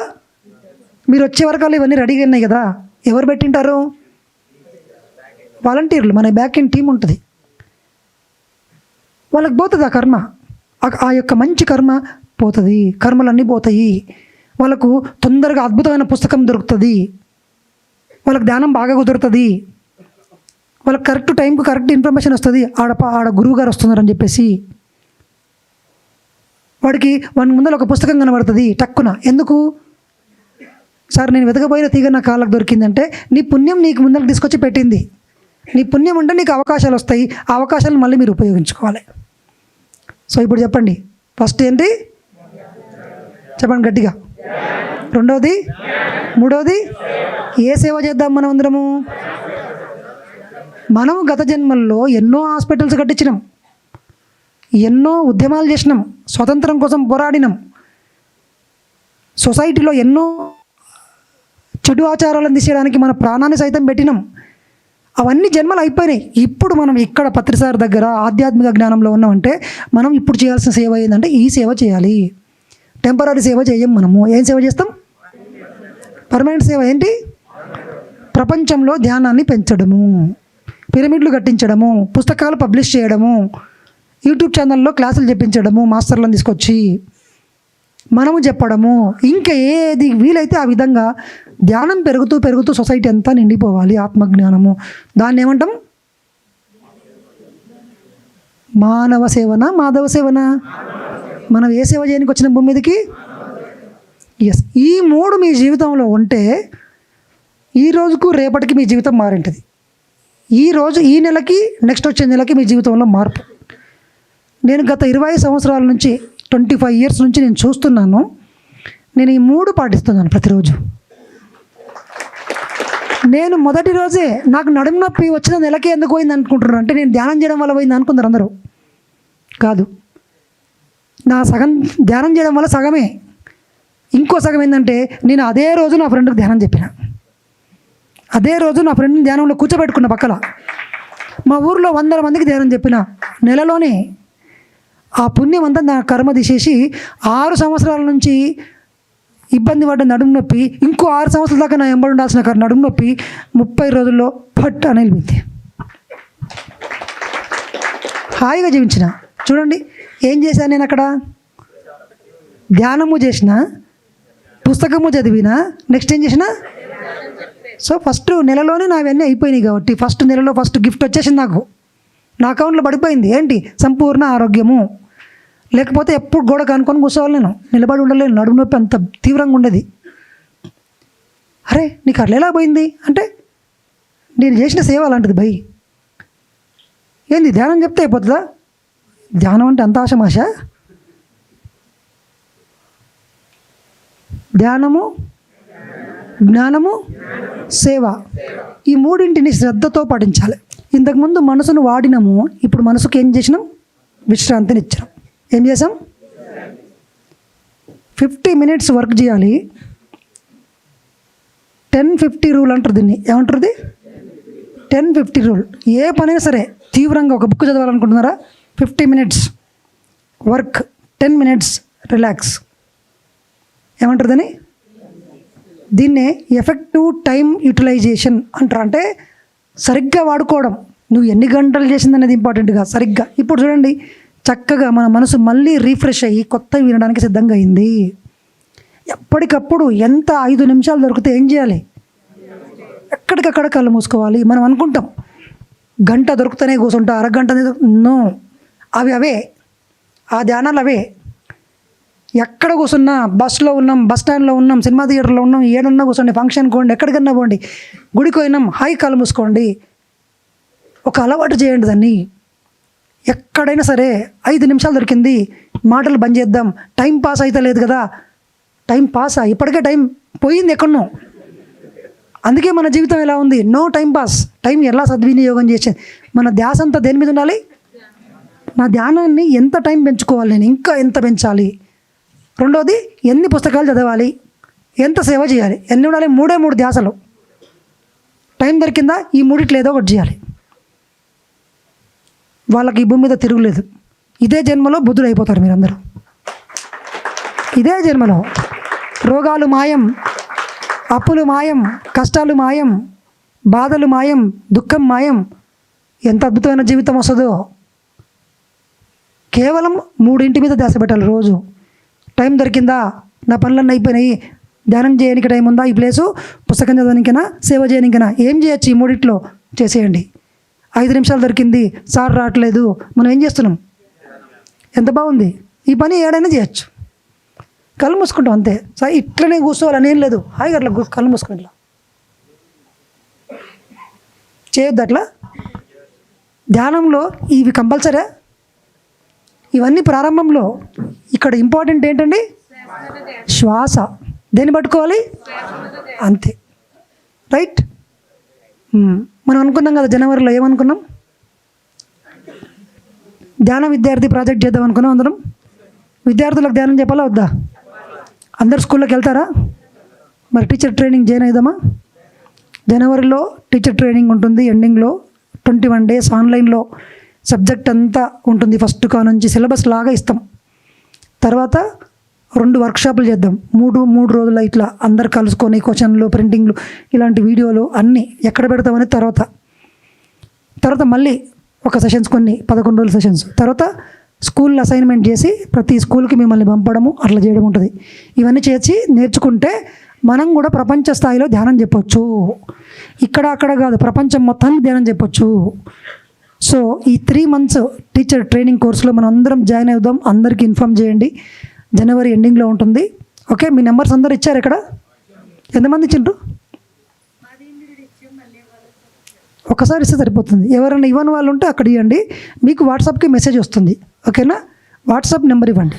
మీరు వచ్చే వరకాలు ఇవన్నీ రెడీగా ఉన్నాయి కదా. ఎవరు పెట్టింటారు? వాలంటీర్లు, మన బ్యాక్ ఎండ్ టీం ఉంటుంది. వాళ్ళకి పోతుంది ఆ కర్మ, ఆ యొక్క మంచి కర్మ పోతుంది, కర్మలన్నీ పోతాయి. వాళ్ళకు తొందరగా అద్భుతమైన పుస్తకం దొరుకుతుంది, వాళ్ళకి ధ్యానం బాగా కుదురుతుంది, వాళ్ళకి కరెక్ట్ టైంకు కరెక్ట్ ఇన్ఫర్మేషన్ వస్తుంది. ఆడ గురువు గారు వస్తున్నారని చెప్పేసి వాడికి వాడి ముందర ఒక పుస్తకం కనబడుతుంది టక్కున. ఎందుకు సార్? నేను వెతకపోయిన తీగ నా కాళ్ళకు దొరికిందంటే నీ పుణ్యం నీకు ముందరకు తీసుకొచ్చి పెట్టింది. నీ పుణ్యం ఉంటే నీకు అవకాశాలు వస్తాయి, ఆ అవకాశాలను మళ్ళీ మీరు ఉపయోగించుకోవాలి. సో ఇప్పుడు చెప్పండి, ఫస్ట్ ఏంటి చెప్పండి గట్టిగా, రెండవది, మూడవది, ఏ సేవ చేద్దాం మనం అందరము? మనము గత జన్మల్లో ఎన్నో హాస్పిటల్స్ కట్టించినాం, ఎన్నో ఉద్యమాలు చేసినాం, స్వతంత్రం కోసం పోరాడినాం, సొసైటీలో ఎన్నో చెడు ఆచారాలను తీసేయడానికి మన ప్రాణాన్ని సైతం పెట్టినాం. అవన్నీ జన్మలు అయిపోయినాయి. ఇప్పుడు మనం ఇక్కడ పత్రిసార్ దగ్గర ఆధ్యాత్మిక జ్ఞానంలో ఉన్నామంటే మనం ఇప్పుడు చేయాల్సిన సేవ ఏంటంటే ఈ సేవ చేయాలి. టెంపరీ సేవ చేయం. మనము ఏం సేవ చేస్తాం? పర్మనెంట్ సేవ ఏంటి? ప్రపంచంలో ధ్యానాన్ని పెంచడము, పిరమిడ్లు కట్టించడము, పుస్తకాలు పబ్లిష్ చేయడము, యూట్యూబ్ ఛానల్లో క్లాసులు చెప్పించడము, మాస్టర్లను తీసుకొచ్చి మనము చెప్పడము, ఇంకా ఏది వీలైతే ఆ విధంగా ధ్యానం పెరుగుతూ పెరుగుతూ సొసైటీ అంతా నిండిపోవాలి ఆత్మజ్ఞానము. దాన్ని ఏమంటాం? మానవ సేవనా మాధవ సేవనా? మనం ఏ సేవ చేయడానికి వచ్చిన భూమి మీదకి? ఎస్. ఈ 3 మీ జీవితంలో ఉంటే ఈ రోజుకు రేపటికి మీ జీవితం మారింటుంది. ఈ నెలకి నెక్స్ట్ వచ్చే నెలకి మీ జీవితంలో మార్పు. నేను గత 20 సంవత్సరాల నుంచి 25 ఇయర్స్ నుంచి నేను చూస్తున్నాను. నేను ఈ 3 పాటిస్తున్నాను ప్రతిరోజు. నేను మొదటి రోజే నాకు నడుము నొప్పి వచ్చిన నెలకి ఎందుకు పోయింది అనుకుంటున్నారు అంటే నేను ధ్యానం చేయడం వల్ల పోయింది అనుకున్నారు అందరూ. కాదు, నా సగం ధ్యానం చేయడం వల్ల సగమే. ఇంకో సగం ఏంటంటే నేను అదే రోజు నా ఫ్రెండ్కి ధ్యానం చెప్పిన, అదే రోజు నా ఫ్రెండ్ని ధ్యానంలో కూర్చోబెట్టుకున్న పక్కల. మా ఊర్లో 100 మందికి ధ్యానం చెప్పిన నెలలోనే. ఆ పుణ్యం అంతా నా కర్మ తీసేసి 6 సంవత్సరాల నుంచి ఇబ్బంది పడ్డ నడుము నొప్పి ఇంకో 6 సంవత్సరాల దాకా నా ఎంబడి ఉండాల్సిన నడుము నొప్పి 30 రోజుల్లో పట్టు అని వెళ్ళింది. హాయిగా జీవించిన. చూడండి ఏం చేశాను నేను అక్కడ. ధ్యానము చేసిన, పుస్తకము చదివిన, నెక్స్ట్ ఏం చేసిన. సో ఫస్ట్ నెలలోనే నావన్నీ అయిపోయినాయి కాబట్టి ఫస్ట్ నెలలో ఫస్ట్ గిఫ్ట్ వచ్చేసింది నాకు. నా అకౌంట్లో పడిపోయింది. ఏంటి? సంపూర్ణ ఆరోగ్యము. లేకపోతే ఎప్పుడు గోడ కనుక్కొని కూర్చోవాలి, నేను నిలబడి ఉండలేను. నడుము నొప్పి అంత తీవ్రంగా ఉండేది. అరే నీకు అట్లా ఎలా పోయింది అంటే నేను చేసిన సేవ అలాంటిది భయ్. ఏంది ధ్యానం చెప్తే అయిపోతుందా? ధ్యానం అంటే అంత ఆశమాష? ధ్యానము, జ్ఞానము, సేవ, ఈ 3ంటిని శ్రద్ధతో పాటించాలి. ఇంతకుముందు మనసును వాడినాము, ఇప్పుడు మనసుకు ఏం చేసినాం? విశ్రాంతిని ఇచ్చినాం. ఏం చేసాం? 50 మినిట్స్ వర్క్ చేయాలి. 10-50 రూల్ అంటారు దీన్ని. ఏమంటారు ఇది? 10-50 రూల్. ఏ పనైనా సరే తీవ్రంగా ఒక బుక్ చదవాలనుకుంటున్నారా? 50 మినిట్స్ వర్క్, 10 మినిట్స్ రిలాక్స్. ఏమంటారు దాన్ని? దీన్నే ఎఫెక్టివ్ టైం యూటిలైజేషన్ అంటారు. అంటే సరిగ్గా వాడుకోవడం. నువ్వు ఎన్ని గంటలు చేసింది అనేది ఇంపార్టెంట్గా సరిగ్గా. ఇప్పుడు చూడండి చక్కగా మన మనసు మళ్ళీ రీఫ్రెష్ అయ్యి కొత్తవి వినడానికి సిద్ధంగా అయింది. ఎప్పటికప్పుడు ఎంత 5 నిమిషాలు దొరికితే ఏం చేయాలి? ఎక్కడికక్కడ కళ్ళు మూసుకోవాలి. మనం అనుకుంటాం గంట దొరుకుతూనే కూర్చుంటా, అరగంట. నో, అవే ఆ ధ్యానాలు అవే. ఎక్కడ కూర్చున్నా, బస్సులో ఉన్నాం, బస్ స్టాండ్లో ఉన్నాం, సినిమా థియేటర్లో ఉన్నాం, ఏడన్నా కూర్చోండి, ఫంక్షన్కి పోండి, ఎక్కడికన్నా పోండి, గుడికి పోయినాం, హాయి కళ్ళు మూసుకోండి. ఒక అలవాటు చేయండి దాన్ని. ఎక్కడైనా సరే 5 నిమిషాలు దొరికింది, మాటలు బంద్ చేద్దాం. టైం పాస్ అయితే లేదు కదా. టైం పాసా? ఇప్పటికే టైం పోయింది ఎక్కడనో. అందుకే మన జీవితం ఎలా ఉంది? No time pass. టైం ఎలా సద్వినియోగం చేసేది? మన ధ్యాస అంతా దేని మీద ఉండాలి? నా ధ్యానాన్ని ఎంత టైం పెంచుకోవాలి, నేను ఇంకా ఎంత పెంచాలి. రెండోది, ఎన్ని పుస్తకాలు చదవాలి, ఎంత సేవ చేయాలి, ఎన్ని ఉండాలి? 3 ధ్యాసలు. టైం దొరికిందా ఈ 3 ఏదో ఒకటి చేయాలి. వాళ్ళకి ఈ భూమి మీద తిరుగులేదు. ఇదే జన్మలో బుద్ధుడు అయిపోతారు మీరందరూ. ఇదే జన్మలో రోగాలు మాయం, అప్పులు మాయం, కష్టాలు మాయం, బాధలు మాయం, దుఃఖం మాయం. ఎంత అద్భుతమైన జీవితం వస్తుందో. కేవలం 3 మీద ధ్యాస పెట్టాలి రోజు. టైం దొరికిందా? నా పనులన్నీ అయిపోయినాయి, ధ్యానం చేయడానికి టైం ఉందా? ఈ ప్లేసు పుస్తకం చదవడానికైనా, సేవ చేయడానికైనా ఏం చేయొచ్చు? ఈ 3 చేసేయండి. 5 నిమిషాలు దొరికింది, సార్ రావట్లేదు, మనం ఏం చేస్తున్నాం? ఎంత బాగుంది. ఈ పని ఏడైనా చేయొచ్చు. కళ్ళు మూసుకుంటాం అంతే. సార్ ఇట్లనే కూర్చోవాలని ఏం లేదు. హాయిగా అట్లా కళ్ళు మూసుకుని ఇట్లా చేయొద్దు. అట్లా ధ్యానంలో ఇవి కంపల్సరీ. ఇవన్నీ ప్రారంభంలో. ఇక్కడ ఇంపార్టెంట్ ఏంటండి? శ్వాస. దేన్ని పట్టుకోవాలి? అంతే. రైట్. మనం అనుకున్నాం కదా జనవరిలో, ఏమనుకున్నాం? ధ్యాన విద్యార్థి ప్రాజెక్ట్ చేద్దాం అనుకున్నాం అందరం. విద్యార్థులకు ధ్యానం చెప్పాలా వద్దా? అందరు స్కూల్లోకి వెళ్తారా? మరి టీచర్ ట్రైనింగ్ జాయిన్ అవుదామా? జనవరిలో టీచర్ ట్రైనింగ్ ఉంటుంది. ఎండింగ్లో 21 డేస్ ఆన్లైన్లో సబ్జెక్ట్ అంతా ఉంటుంది. ఫస్ట్ నుంచి సిలబస్ లాగా ఇస్తాం. తర్వాత 2 వర్క్షాపులు చేద్దాం. 3 రోజుల ఇట్లా అందరు కలుసుకొని క్వశ్చన్లు, ప్రింటింగ్లు, ఇలాంటి వీడియోలు అన్నీ ఎక్కడ పెడతామని తర్వాత మళ్ళీ ఒక సెషన్స్, కొన్ని 11 రోజుల సెషన్స్. తర్వాత స్కూల్ అసైన్మెంట్ చేసి ప్రతి స్కూల్కి మిమ్మల్ని పంపడము, అట్లా చేయడం ఉంటుంది. ఇవన్నీ చేసి నేర్చుకుంటే మనం కూడా ప్రపంచ స్థాయిలో ధ్యానం చెప్పొచ్చు. ఇక్కడ అక్కడ కాదు, ప్రపంచం మొత్తానికి ధ్యానం చెప్పొచ్చు. సో ఈ 3 months టీచర్ ట్రైనింగ్ కోర్సులో మనం అందరం జాయిన్ అవుదాం. అందరికీ ఇన్ఫామ్ చేయండి. జనవరి ఎండింగ్లో ఉంటుంది. ఓకే, మీ నెంబర్స్ అందరు ఇచ్చారు ఇక్కడ? ఎంతమంది ఇచ్చిండ్రు? ఒకసారి ఇస్తే సరిపోతుంది. ఎవరైనా ఇవ్వని వాళ్ళు ఉంటే అక్కడ ఇవ్వండి. మీకు వాట్సాప్కి మెసేజ్ వస్తుంది. ఓకేనా? వాట్సాప్ నెంబర్ ఇవ్వండి.